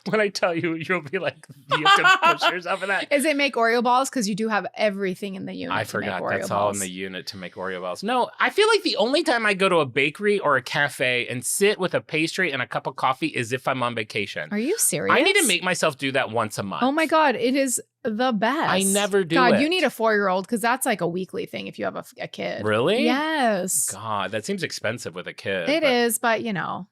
Speaker 3: When I tell you, you'll be like, you have to push yourself in that.
Speaker 1: Is it make Oreo balls? Because you do have everything in the unit.
Speaker 3: I
Speaker 1: to
Speaker 3: forgot
Speaker 1: make Oreo
Speaker 3: that's
Speaker 1: balls.
Speaker 3: all in the unit to make Oreo balls. No, I feel like the only time I go to a bakery or a cafe and sit with a pastry and a cup of coffee is if I'm on vacation.
Speaker 1: Are you serious?
Speaker 3: I need to make myself do that once a month.
Speaker 1: Oh my God, it is the best.
Speaker 3: I never do
Speaker 1: God,
Speaker 3: it.
Speaker 1: you need a 4-year-old because that's like a weekly thing if you have a kid.
Speaker 3: Really?
Speaker 1: Yes.
Speaker 3: God, that seems expensive with a kid.
Speaker 1: It is, but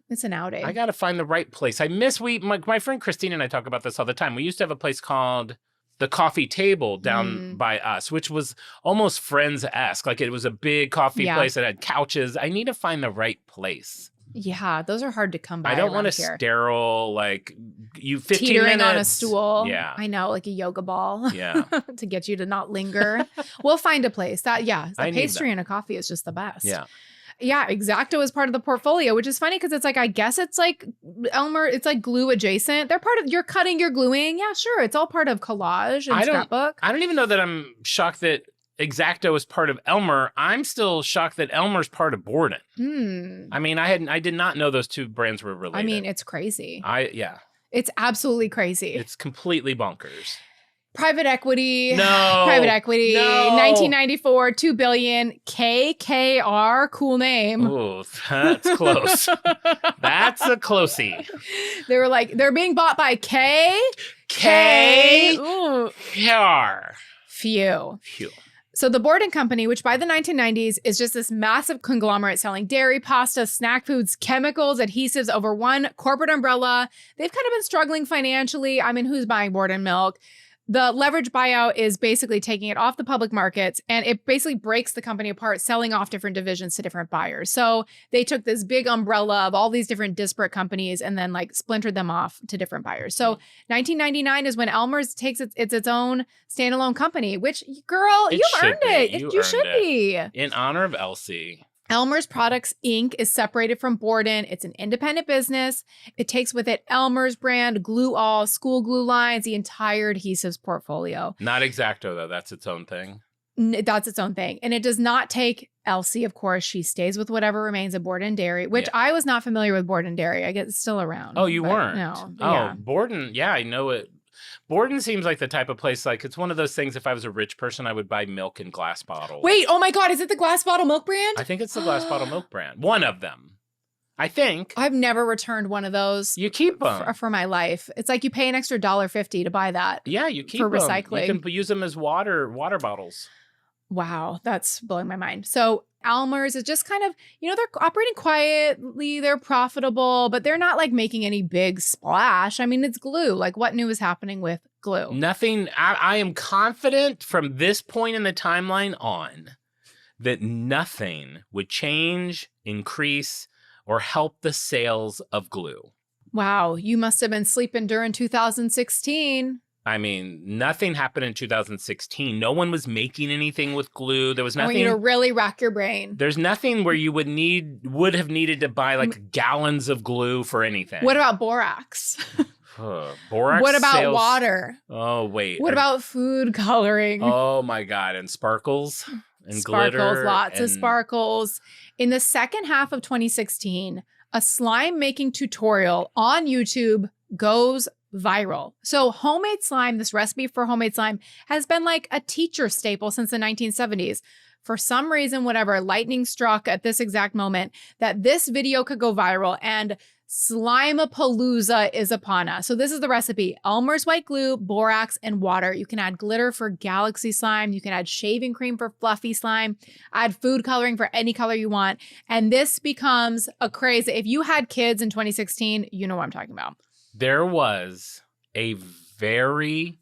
Speaker 1: it's an outing.
Speaker 3: I got to find the right place. I miss my friend Christine and I talk about this all the time. We used to have a place called the Coffee Table down by us, which was almost Friends-esque. Like it was a big coffee place that had couches. I need to find the right place.
Speaker 1: Yeah, those are hard to come by.
Speaker 3: I don't want a
Speaker 1: here.
Speaker 3: sterile, like you 15
Speaker 1: Teetering
Speaker 3: minutes.
Speaker 1: on a stool.
Speaker 3: Yeah.
Speaker 1: I know, like a yoga ball.
Speaker 3: Yeah.
Speaker 1: To get you to not linger. We'll find a place. A
Speaker 3: I need
Speaker 1: pastry
Speaker 3: that.
Speaker 1: and a coffee is just the best.
Speaker 3: Yeah.
Speaker 1: Yeah, X-Acto is part of the portfolio, which is funny because it's like, I guess it's like Elmer, it's like glue adjacent. They're part of, you're cutting, you're gluing. Yeah, sure. It's all part of collage and scrapbook.
Speaker 3: I don't even know that I'm shocked that X-Acto is part of Elmer. I'm still shocked that Elmer's part of Borden. I mean, I did not know those two brands were related.
Speaker 1: I mean, it's crazy.
Speaker 3: Yeah.
Speaker 1: It's absolutely crazy.
Speaker 3: It's completely bonkers.
Speaker 1: Private equity.
Speaker 3: No.
Speaker 1: Private equity.
Speaker 3: No.
Speaker 1: 1994, $2 billion. KKR. Cool name.
Speaker 3: Oh, that's close. That's a closey.
Speaker 1: They were like, they're being bought by Ooh.
Speaker 3: KKR.
Speaker 1: Phew.
Speaker 3: Phew.
Speaker 1: So the Borden Company, which by the 1990s is just this massive conglomerate selling dairy, pasta, snack foods, chemicals, adhesives over one corporate umbrella. They've kind of been struggling financially. I mean, who's buying Borden milk? The leverage buyout is basically taking it off the public markets, and it basically breaks the company apart, selling off different divisions to different buyers. So they took this big umbrella of all these different disparate companies and then like splintered them off to different buyers. So 1999 is when Elmer's takes its own standalone company, which, girl,
Speaker 3: It
Speaker 1: you've
Speaker 3: should
Speaker 1: earned
Speaker 3: be.
Speaker 1: it.
Speaker 3: You
Speaker 1: You
Speaker 3: earned
Speaker 1: should
Speaker 3: it.
Speaker 1: be.
Speaker 3: In honor of Elsie.
Speaker 1: Elmer's Products, Inc. is separated from Borden. It's an independent business. It takes with it Elmer's brand, Glue All, school glue lines, the entire adhesives portfolio.
Speaker 3: Not X-Acto, though. That's its own thing.
Speaker 1: That's its own thing. And it does not take Elsie, of course. She stays with whatever remains of Borden Dairy, which I was not familiar with Borden Dairy. I guess it's still around.
Speaker 3: Oh, you
Speaker 1: but
Speaker 3: weren't?
Speaker 1: No.
Speaker 3: Oh,
Speaker 1: Yeah.
Speaker 3: Borden. Yeah, I know it. Borden seems like the type of place, like it's one of those things, if I was a rich person, I would buy milk in glass bottles.
Speaker 1: Wait, oh my God, is it the glass bottle milk brand?
Speaker 3: I think it's the glass bottle milk brand. One of them. I think.
Speaker 1: I've never returned one of those
Speaker 3: You keep them.
Speaker 1: for my life. It's like you pay an extra $1.50 to buy that.
Speaker 3: Yeah, you keep
Speaker 1: for
Speaker 3: them.
Speaker 1: recycling.
Speaker 3: You can use them as water bottles.
Speaker 1: Wow, that's blowing my mind. So Elmer's is just kind of, they're operating quietly, they're profitable, but they're not like making any big splash. I mean, it's glue. Like, what new is happening with glue?
Speaker 3: Nothing. I am confident from this point in the timeline on that nothing would change, increase, or help the sales of glue.
Speaker 1: Wow, you must have been sleeping during 2016.
Speaker 3: I mean, nothing happened in 2016. No one was making anything with glue. There was nothing.
Speaker 1: I want you to really rack your brain.
Speaker 3: There's nothing where you would have needed to buy like gallons of glue for anything.
Speaker 1: What about borax?
Speaker 3: Borax.
Speaker 1: What about
Speaker 3: sales?
Speaker 1: water?
Speaker 3: Oh, wait.
Speaker 1: What about food coloring?
Speaker 3: Oh my God. And sparkles and
Speaker 1: Sparkles,
Speaker 3: glitter.
Speaker 1: lots of sparkles. In the second half of 2016, a slime making tutorial on YouTube goes viral. So homemade slime, this recipe for homemade slime, has been like a teacher staple since the 1970s. For some reason, whatever, lightning struck at this exact moment that this video could go viral, and Slimapalooza is upon us. So this is the recipe: Elmer's white glue, borax, and water. You can add glitter for galaxy slime. You can add shaving cream for fluffy slime. Add food coloring for any color you want. And this becomes a craze. If you had kids in 2016, you know what I'm talking about.
Speaker 3: There was a very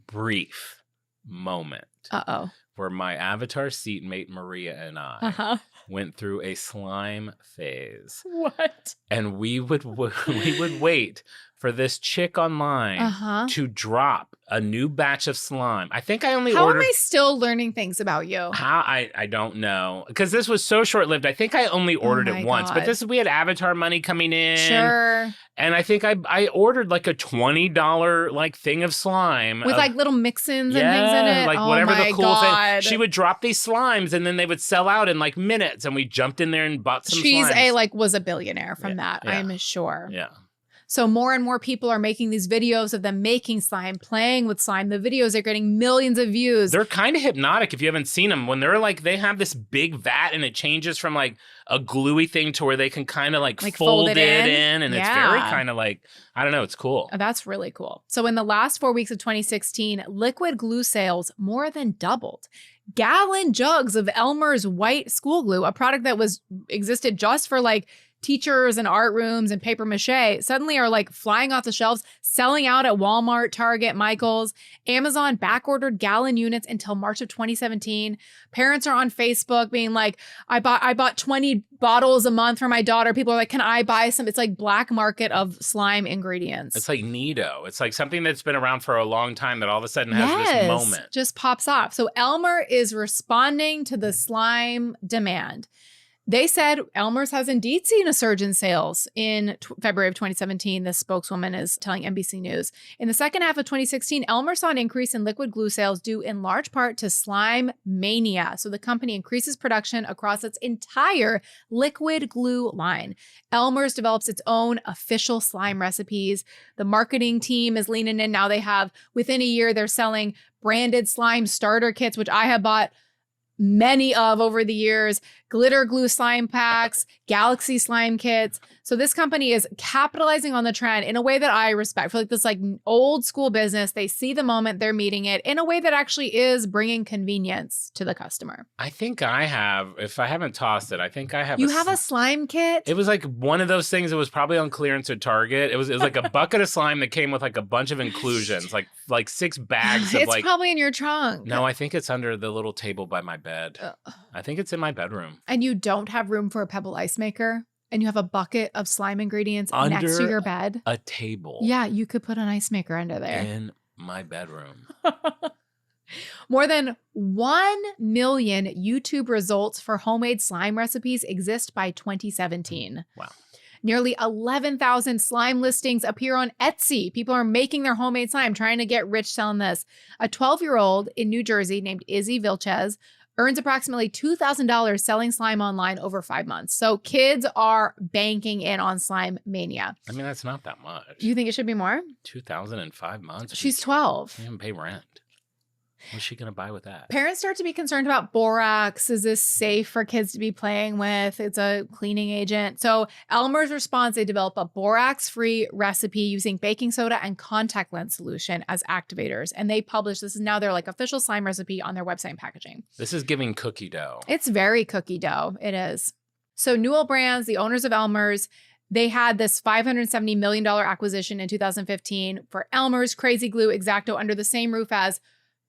Speaker 3: brief moment where my avatar seatmate Maria and I went through a slime phase.
Speaker 1: What?
Speaker 3: And we would wait for this chick online to drop a new batch of slime. I think I only ordered.
Speaker 1: How am I still learning things about you?
Speaker 3: How I don't know, because this was so short lived. I think I only ordered it once, but we had avatar money coming in.
Speaker 1: Sure.
Speaker 3: And I think I ordered like a $20 like thing of slime
Speaker 1: with like little mix-ins and things in it.
Speaker 3: Like whatever the cool thing. She would drop these slimes and then they would sell out in like minutes, and we jumped in there and bought some slimes.
Speaker 1: Was a billionaire from that, I'm sure.
Speaker 3: Yeah.
Speaker 1: So more and more people are making these videos of them making slime, playing with slime. The videos are getting millions of views.
Speaker 3: They're kind of hypnotic if you haven't seen them. When they're like, they have this big vat and it changes from like a gluey thing to where they can kind of like fold it in. And it's very kind of like, I don't know, it's cool.
Speaker 1: Oh, that's really cool. So in the last 4 weeks of 2016, liquid glue sales more than doubled. Gallon jugs of Elmer's white school glue, a product that existed just for like teachers and art rooms and paper mache, suddenly are like flying off the shelves, selling out at Walmart, Target, Michael's. Amazon backordered gallon units until March of 2017. Parents are on Facebook being like, I bought 20 bottles a month for my daughter. People are like, can I buy some? It's like black market of slime ingredients.
Speaker 3: It's like Nido. It's like something that's been around for a long time that all of a sudden has this moment.
Speaker 1: Just pops off. So Elmer is responding to the slime demand. They said Elmer's has indeed seen a surge in sales in February of 2017. The spokeswoman is telling NBC News. In the second half of 2016, Elmer saw an increase in liquid glue sales due in large part to slime mania. So the company increases production across its entire liquid glue line. Elmer's develops its own official slime recipes. The marketing team is leaning in. Now they have, within a year, they're selling branded slime starter kits, which I have bought many of over the years, glitter glue slime packs, galaxy slime kits. So this company is capitalizing on the trend in a way that I respect. For like this like old school business, they see the moment, they're meeting it in a way that actually is bringing convenience to the customer.
Speaker 3: I think I have, if I haven't tossed it, I think I have.
Speaker 1: You have a slime kit?
Speaker 3: It was like one of those things that was probably on clearance at Target. It was like a bucket of slime that came with like a bunch of inclusions, like 6 bags of
Speaker 1: it's probably in your trunk.
Speaker 3: No, I think it's under the little table by my bed. I think it's in my bedroom.
Speaker 1: And you don't have room for a pebble ice maker? And you have a bucket of slime ingredients
Speaker 3: under
Speaker 1: next to your bed?
Speaker 3: A table.
Speaker 1: Yeah, you could put an ice maker under there.
Speaker 3: In my bedroom.
Speaker 1: More than 1 million YouTube results for homemade slime recipes exist by 2017.
Speaker 3: Wow.
Speaker 1: Nearly 11,000 slime listings appear on Etsy. People are making their homemade slime, trying to get rich selling this. A 12-year-old in New Jersey named Izzy Vilches earns approximately $2,000 selling slime online over 5 months. So kids are banking in on slime mania.
Speaker 3: I mean, that's not that much.
Speaker 1: You think it should be more?
Speaker 3: 2,000 in 5 months?
Speaker 1: She's 12.
Speaker 3: You can pay rent. What's she going to buy with that?
Speaker 1: Parents start to be concerned about borax. Is this safe for kids to be playing with? It's a cleaning agent. So Elmer's response, they develop a borax-free recipe using baking soda and contact lens solution as activators. And they publish, this is now their like official slime recipe on their website and packaging.
Speaker 3: This is giving cookie dough.
Speaker 1: It's very cookie dough. It is. So Newell Brands, the owners of Elmer's, they had this $570 million acquisition in 2015 for Elmer's, Crazy Glue, X-Acto under the same roof as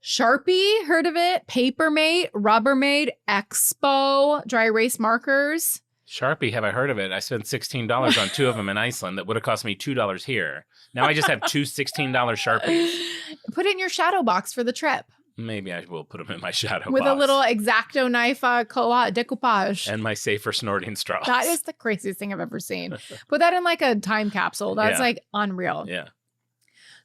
Speaker 1: Sharpie, heard of it? Papermate, Rubbermaid, Expo, dry erase markers.
Speaker 3: Sharpie, have I heard of it? I spent $16 on 2 of them in Iceland. That would have cost me $2 here. Now I just have 2 $16 Sharpies.
Speaker 1: Put it in your shadow box for the trip.
Speaker 3: Maybe I will put them in my shadow
Speaker 1: with
Speaker 3: box.
Speaker 1: a little X-Acto knife decoupage.
Speaker 3: And my safer snorting straws.
Speaker 1: That is the craziest thing I've ever seen. Put that in like a time capsule. That's like unreal.
Speaker 3: Yeah.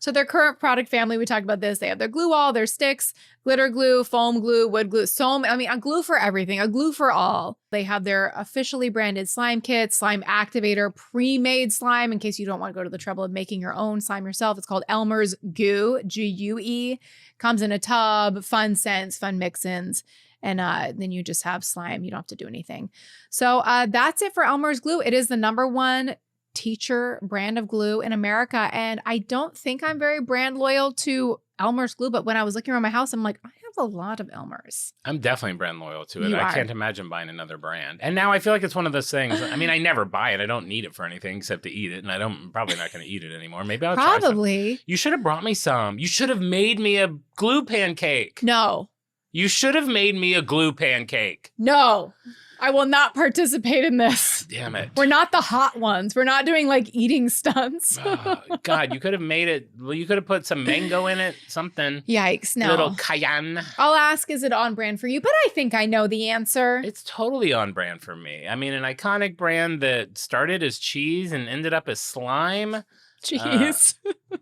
Speaker 1: So their current product family, we talked about this. They have their glue wall, their sticks, glitter glue, foam glue, wood glue. A glue for everything, a glue for all. They have their officially branded slime kit, slime activator, pre-made slime in case you don't want to go to the trouble of making your own slime yourself. It's called Elmer's Goo, G-U-E. Comes in a tub, fun scents, fun mix-ins. And then you just have slime. You don't have to do anything. So that's it for Elmer's Glue. It is the #1 teacher brand of glue in America. And I don't think I'm very brand loyal to Elmer's Glue, but when I was looking around my house, I'm like, I have a lot of Elmer's.
Speaker 3: I'm definitely brand loyal to it.
Speaker 1: You
Speaker 3: I
Speaker 1: are.
Speaker 3: can't imagine buying another brand. And now I feel like it's one of those things. I mean, I never buy it. I don't need it for anything except to eat it. And I'm probably not going to eat it anymore. Maybe I'll try some.
Speaker 1: Probably.
Speaker 3: You should have brought me some. You should have made me a glue pancake.
Speaker 1: No.
Speaker 3: You should have made me a glue pancake.
Speaker 1: No. I will not participate in this.
Speaker 3: Damn it.
Speaker 1: We're not the hot ones. We're not doing like eating stunts.
Speaker 3: Oh, God, you could have made it. Well, you could have put some mango in it, something.
Speaker 1: Yikes, no.
Speaker 3: Little cayenne.
Speaker 1: I'll ask, is it on brand for you? But I think I know the answer.
Speaker 3: It's totally on brand for me. I mean, an iconic brand that started as cheese and ended up as slime.
Speaker 1: Jeez.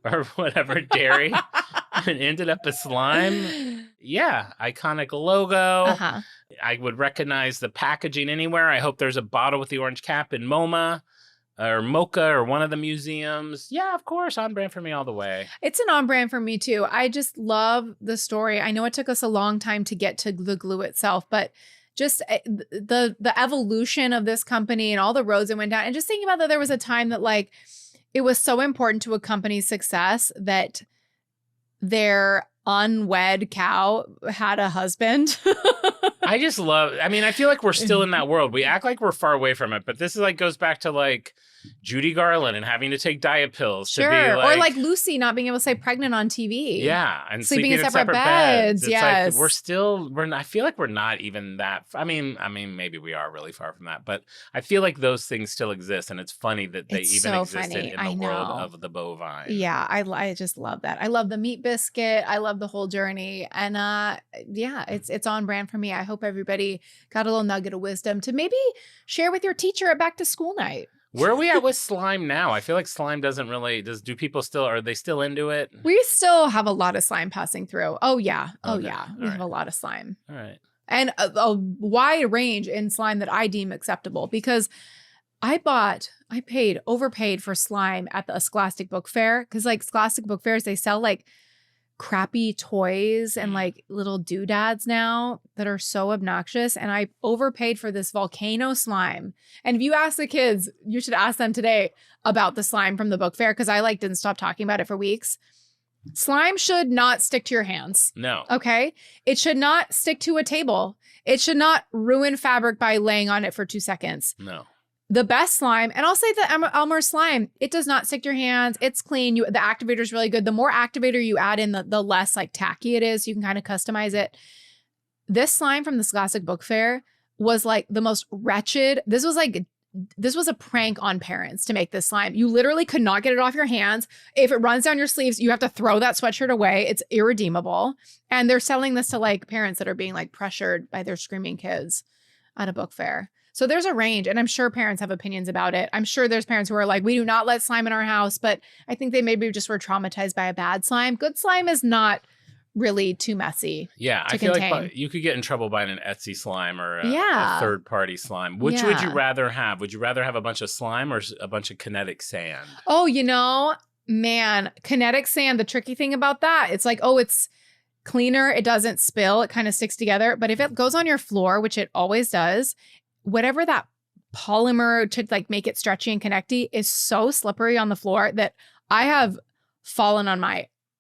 Speaker 3: Or whatever, dairy. And ended up as slime. Yeah, iconic logo.
Speaker 1: Uh-huh.
Speaker 3: I would recognize the packaging anywhere. I hope there's a bottle with the orange cap in MoMA or Mocha or one of the museums. Yeah, of course, on brand for me all the way.
Speaker 1: It's an on brand for me too. I just love the story. I know it took us a long time to get to the glue itself, but just the evolution of this company and all the roads it went down. And just thinking about that there was a time that like it was so important to a company's success that their unwed cow had a husband.
Speaker 3: I just love, I mean, I feel like we're still in that world. We act like we're far away from it, but this is like goes back to like Judy Garland and having to take diet pills.
Speaker 1: Sure.
Speaker 3: To be like,
Speaker 1: or like Lucy not being able to say pregnant on TV.
Speaker 3: Yeah. And
Speaker 1: sleeping in separate beds.
Speaker 3: It's
Speaker 1: Yes.
Speaker 3: like I feel like we're not even that. I mean, maybe we are really far from that, but I feel like those things still exist. And it's funny that they
Speaker 1: It's
Speaker 3: even
Speaker 1: so
Speaker 3: existed
Speaker 1: funny.
Speaker 3: in
Speaker 1: I
Speaker 3: the world
Speaker 1: know.
Speaker 3: of the bovine.
Speaker 1: Yeah, I just love that. I love the meat biscuit. I love the whole journey. And yeah, it's on brand for me. I hope everybody got a little nugget of wisdom to maybe share with your teacher at back to school night.
Speaker 3: Where are we at with slime now? I feel like slime doesn't really, are they still into it?
Speaker 1: We still have a lot of slime passing through. Oh yeah. Oh
Speaker 3: Okay.
Speaker 1: yeah. We
Speaker 3: All
Speaker 1: have
Speaker 3: right.
Speaker 1: a lot of slime.
Speaker 3: All right.
Speaker 1: And a wide range in slime that I deem acceptable because overpaid for slime at the Scholastic Book Fair. Because like Scholastic Book Fairs, they sell like crappy toys and like little doodads now that are so obnoxious. And I overpaid for this volcano slime. And if you ask the kids, you should ask them today about the slime from the book fair because I like didn't stop talking about it for weeks. Slime should not stick to your hands.
Speaker 3: No.
Speaker 1: Okay. It should not stick to a table. It should not ruin fabric by laying on it for 2 seconds.
Speaker 3: No.
Speaker 1: The best slime, and I'll say the Elmer slime, it does not stick to your hands. It's clean. The activator is really good. The more activator you add in, the less like tacky it is. You can kind of customize it. This slime from the Scholastic Book Fair was like the most wretched. This was a prank on parents to make this slime. You literally could not get it off your hands. If it runs down your sleeves, you have to throw that sweatshirt away. It's irredeemable. And they're selling this to like parents that are being like pressured by their screaming kids at a book fair. So there's a range, and I'm sure parents have opinions about it. I'm sure there's parents who are like, we do not let slime in our house, but I think they maybe just were traumatized by a bad slime. Good slime is not really too messy.
Speaker 3: Yeah, I feel like you could get in trouble buying an Etsy slime or a third-party slime. Which would you rather have? Would you rather have a bunch of slime or a bunch of kinetic sand?
Speaker 1: Oh, man, kinetic sand, the tricky thing about that, it's like, it's cleaner. It doesn't spill. It kind of sticks together. But if it goes on your floor, which it always does, whatever that polymer to like make it stretchy and connecty is so slippery on the floor that I have fallen on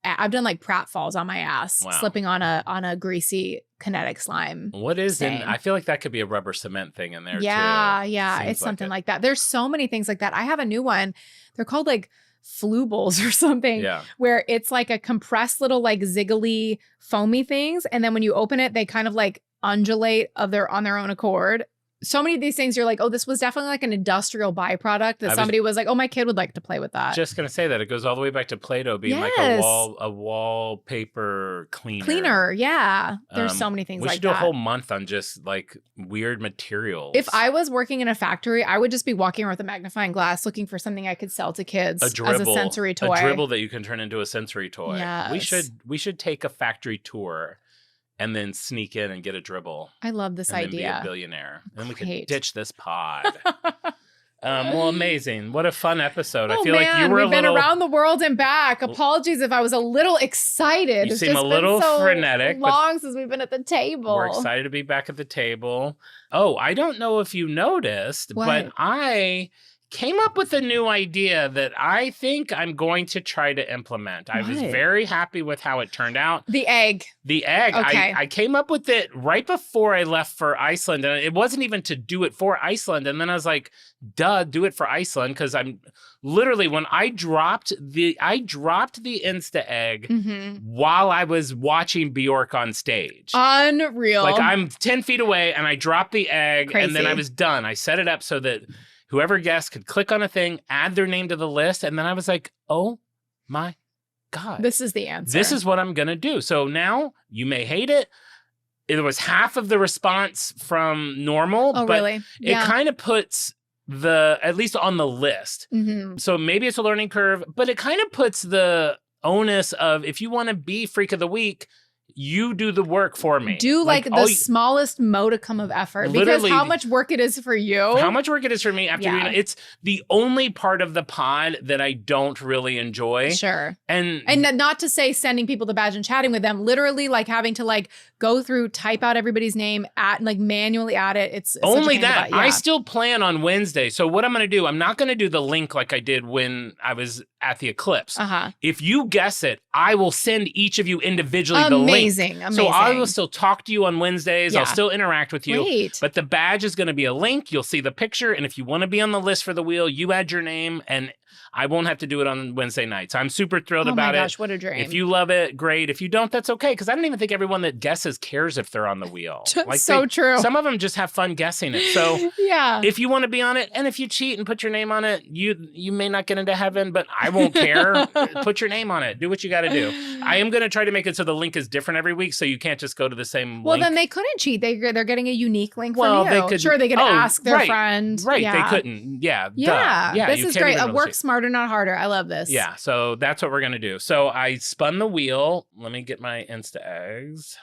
Speaker 1: I've done like pratfalls on my ass, slipping on a greasy kinetic slime.
Speaker 3: What is
Speaker 1: stain.
Speaker 3: I feel like that could be a rubber cement thing in there too.
Speaker 1: Yeah.
Speaker 3: Seems
Speaker 1: It's something like that. There's so many things like that. I have a new one. They're called like flubles or something, where it's like a compressed little like ziggly foamy things. And then when you open it, they kind of like undulate on their own accord. So many of these things, you're like, oh, this was definitely like an industrial byproduct that somebody was like, oh, my kid would like to play with that.
Speaker 3: Just going to say that it goes all the way back to Play-Doh being like a wallpaper cleaner.
Speaker 1: Yeah. There's so many things like that.
Speaker 3: We should do a whole month on just like weird materials.
Speaker 1: If I was working in a factory, I would just be walking around with a magnifying glass looking for something I could sell to kids as a sensory toy.
Speaker 3: A dribble that you can turn into a sensory toy.
Speaker 1: Yes.
Speaker 3: We should take a factory tour and then sneak in and get a dribble.
Speaker 1: I love this idea.
Speaker 3: Then be a billionaire. And then we could ditch this pod. Well, amazing. What a fun episode. I feel like you were
Speaker 1: we've been around the world and back. Apologies if I was a little excited.
Speaker 3: You seem a little frenetic.
Speaker 1: Long since we've been at the table.
Speaker 3: We're excited to be back at the table. Oh, I don't know if you noticed, but I came up with a new idea that I think I'm going to try to implement. I was very happy with how it turned out.
Speaker 1: The egg. Okay.
Speaker 3: I came up with it right before I left for Iceland. And it wasn't even to do it for Iceland. And then I was like, duh, do it for Iceland. Because I'm literally, when I dropped the Insta egg while I was watching Bjork on stage.
Speaker 1: Unreal.
Speaker 3: Like I'm 10 feet away and I dropped the egg and then I was done. I set it up so that whoever guessed could click on a thing, add their name to the list. And then I was like, oh my God.
Speaker 1: This is the answer.
Speaker 3: This is what I'm going to do. So now you may hate it. It was half of the response from normal.
Speaker 1: Oh,
Speaker 3: but
Speaker 1: really?
Speaker 3: It kind of puts at least on the list. So maybe it's a learning curve, but it kind of puts the onus of if you want to be Freak of the Week, you do the work for me.
Speaker 1: Do like the smallest modicum of effort. Because how much work it is for you.
Speaker 3: How much work it is for me after doing it. It's the only part of the pod that I don't really enjoy.
Speaker 1: Sure.
Speaker 3: And
Speaker 1: not to say sending people the badge and chatting with them, literally like having to like go through, type out everybody's name, like manually add it. It's
Speaker 3: only that. I still plan on Wednesday. So what I'm going to do, I'm not going to do the link like I did when I was at the eclipse. If you guess it, I will send each of you individually the link.
Speaker 1: Amazing.
Speaker 3: So I will still talk to you on Wednesdays.
Speaker 1: Yeah.
Speaker 3: I'll still interact with you.
Speaker 1: Great.
Speaker 3: But the badge is going to be a link. You'll see the picture. And if you want to be on the list for the wheel, you add your name and I won't have to do it on Wednesday nights. I'm super thrilled about it.
Speaker 1: Oh my gosh, what a dream.
Speaker 3: If you love it, great. If you don't, that's okay. Because I don't even think everyone that guesses cares if they're on the wheel.
Speaker 1: Like true.
Speaker 3: Some of them just have fun guessing it. So if you want to be on it, and if you cheat and put your name on it, you may not get into heaven, but I won't care. Put your name on it. Do what you got to do. I am going to try to make it so the link is different every week, so you can't just go to the same link.
Speaker 1: Well, then they couldn't cheat. They're getting a unique link from you. They could ask their friend.
Speaker 3: Right, they couldn't. Yeah.
Speaker 1: This is great. Work smarter, not harder. I love this.
Speaker 3: Yeah, so that's what we're going to do. So I spun the wheel. Let me get my Insta eggs.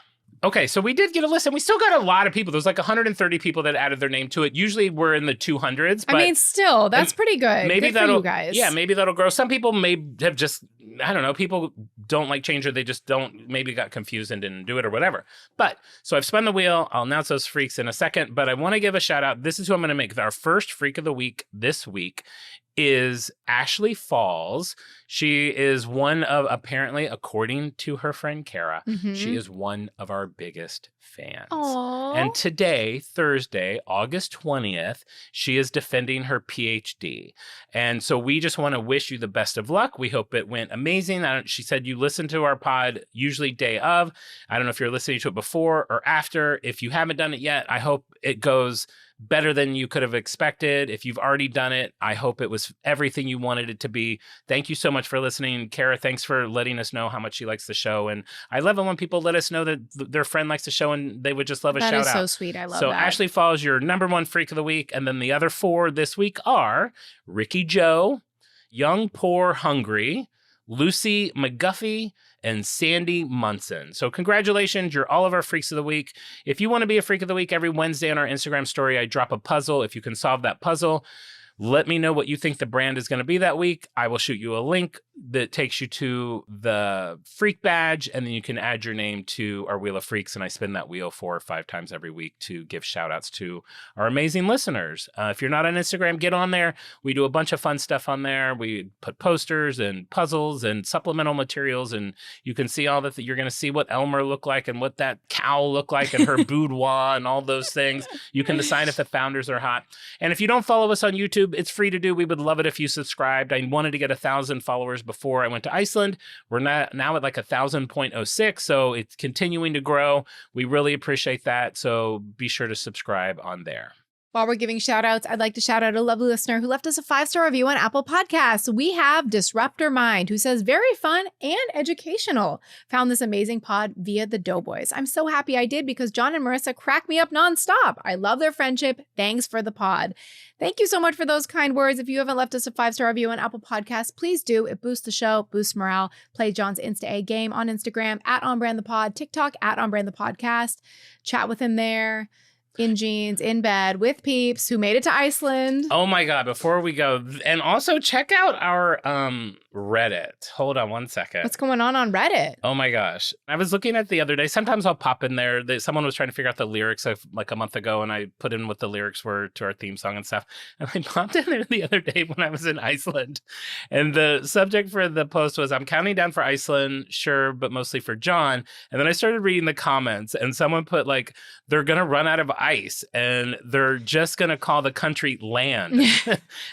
Speaker 3: Okay, so we did get a list, and we still got a lot of people. There's like 130 people that added their name to it. Usually we're in the 200s. But
Speaker 1: I mean, still, that's pretty good.
Speaker 3: Maybe
Speaker 1: good for you guys.
Speaker 3: Yeah, maybe that'll grow. Some people may have just, I don't know, people don't like change or they just maybe got confused and didn't do it or whatever. But, so I've spun the wheel. I'll announce those freaks in a second, but I want to give a shout out. This is who I'm going to make our first Freak of the Week this week. Is Ashley Falls. She is one of, apparently, according to her friend Kara, she is one of our biggest fans.
Speaker 1: Aww.
Speaker 3: And today, Thursday, August 20th, she is defending her PhD. And so we just want to wish you the best of luck. We hope it went amazing. She said you listen to our pod usually day of. I don't know if you're listening to it before or after. If you haven't done it yet, I hope it goes better than you could have expected. If you've already done it, I hope it was everything you wanted it to be. Thank you so much for listening. Kara, thanks for letting us know how much she likes the show. And I love it when people let us know that their friend likes the show and they would just love a shout out.
Speaker 1: That is so sweet. I love that.
Speaker 3: So Ashley Falls, your #1 Freak of the Week. And then the other 4 this week are Ricky Joe, Young, Poor, Hungry, Lucy McGuffey, and Sandy Munson. So congratulations, you're all of our Freaks of the Week. If you want to be a Freak of the Week, every Wednesday on our Instagram story, I drop a puzzle. If you can solve that puzzle, let me know what you think the brand is going to be that week. I will shoot you a link that takes you to the Freak badge, and then you can add your name to our Wheel of Freaks, and I spin that wheel 4 or 5 times every week to give shout outs to our amazing listeners. If you're not on Instagram, get on there. We do a bunch of fun stuff on there. We put posters and puzzles and supplemental materials, and you can see all that. You're going to see what Elmer looked like and what that cow looked like and her boudoir and all those things. You can decide if the founders are hot. And if you don't follow us on YouTube, it's free to do. We would love it if you subscribed. I wanted to get 1,000 followers before I went to Iceland. We're now at like 1,000.06, so it's continuing to grow. We really appreciate that, so be sure to subscribe on there.
Speaker 1: While we're giving shout outs, I'd like to shout out a lovely listener who left us a 5-star review on Apple Podcasts. We have Disruptor Mind, who says, very fun and educational. Found this amazing pod via the Doughboys. I'm so happy I did because Jon and Marisa crack me up nonstop. I love their friendship. Thanks for the pod. Thank you so much for those kind words. If you haven't left us a 5-star review on Apple Podcasts, please do. It boosts the show, boosts morale. Play Jon's Insta-A game on Instagram, @OnBrandThePod, TikTok, @OnBrandThePodcast. Chat with him there. In jeans, in bed, with peeps who made it to Iceland.
Speaker 3: Oh my God, before we go, and also check out our Reddit. Hold on one second.
Speaker 1: What's going on Reddit?
Speaker 3: Oh my gosh. I was looking at the other day. Sometimes I'll pop in there. Someone was trying to figure out the lyrics of like a month ago, and I put in what the lyrics were to our theme song and stuff. And I popped in there the other day when I was in Iceland. And the subject for the post was, I'm counting down for Iceland, sure, but mostly for Jon. And then I started reading the comments, and someone put like, they're going to run out of ice and they're just going to call the country land.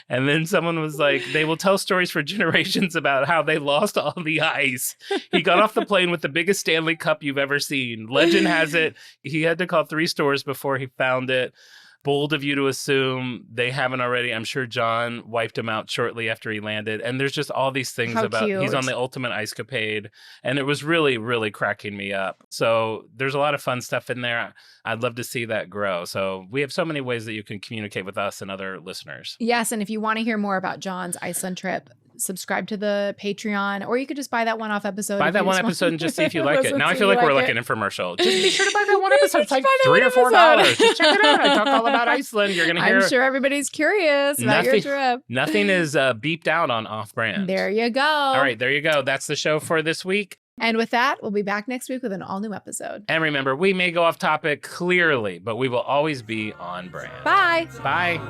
Speaker 3: And then someone was like, they will tell stories for generations about how they lost all the ice. He got off the plane with the biggest Stanley Cup you've ever seen. Legend has it, he had to call 3 stores before he found it. Bold of you to assume they haven't already. I'm sure Jon wiped him out shortly after he landed. And there's just all these things about
Speaker 1: cute.
Speaker 3: He's on the ultimate ice capade. And it was really, really cracking me up. So there's a lot of fun stuff in there. I'd love to see that grow. So we have so many ways that you can communicate with us and other listeners.
Speaker 1: Yes. And if you want to hear more about Jon's Iceland trip, subscribe to the Patreon, or you could just buy that one-off episode.
Speaker 3: Buy that one episode and just see if you like it. Now I feel like we're like an infomercial. Just be sure to buy that one episode. It's like $3 or $4. Just check it out. I talk all about Iceland. You're going to hear.
Speaker 1: I'm sure everybody's curious about your trip.
Speaker 3: Nothing is beeped out on Off-Brand.
Speaker 1: There you go.
Speaker 3: All right, there you go. That's the show for this week.
Speaker 1: And with that, we'll be back next week with an all-new episode.
Speaker 3: And remember, we may go off topic clearly, but we will always be on brand.
Speaker 1: Bye.
Speaker 3: Bye.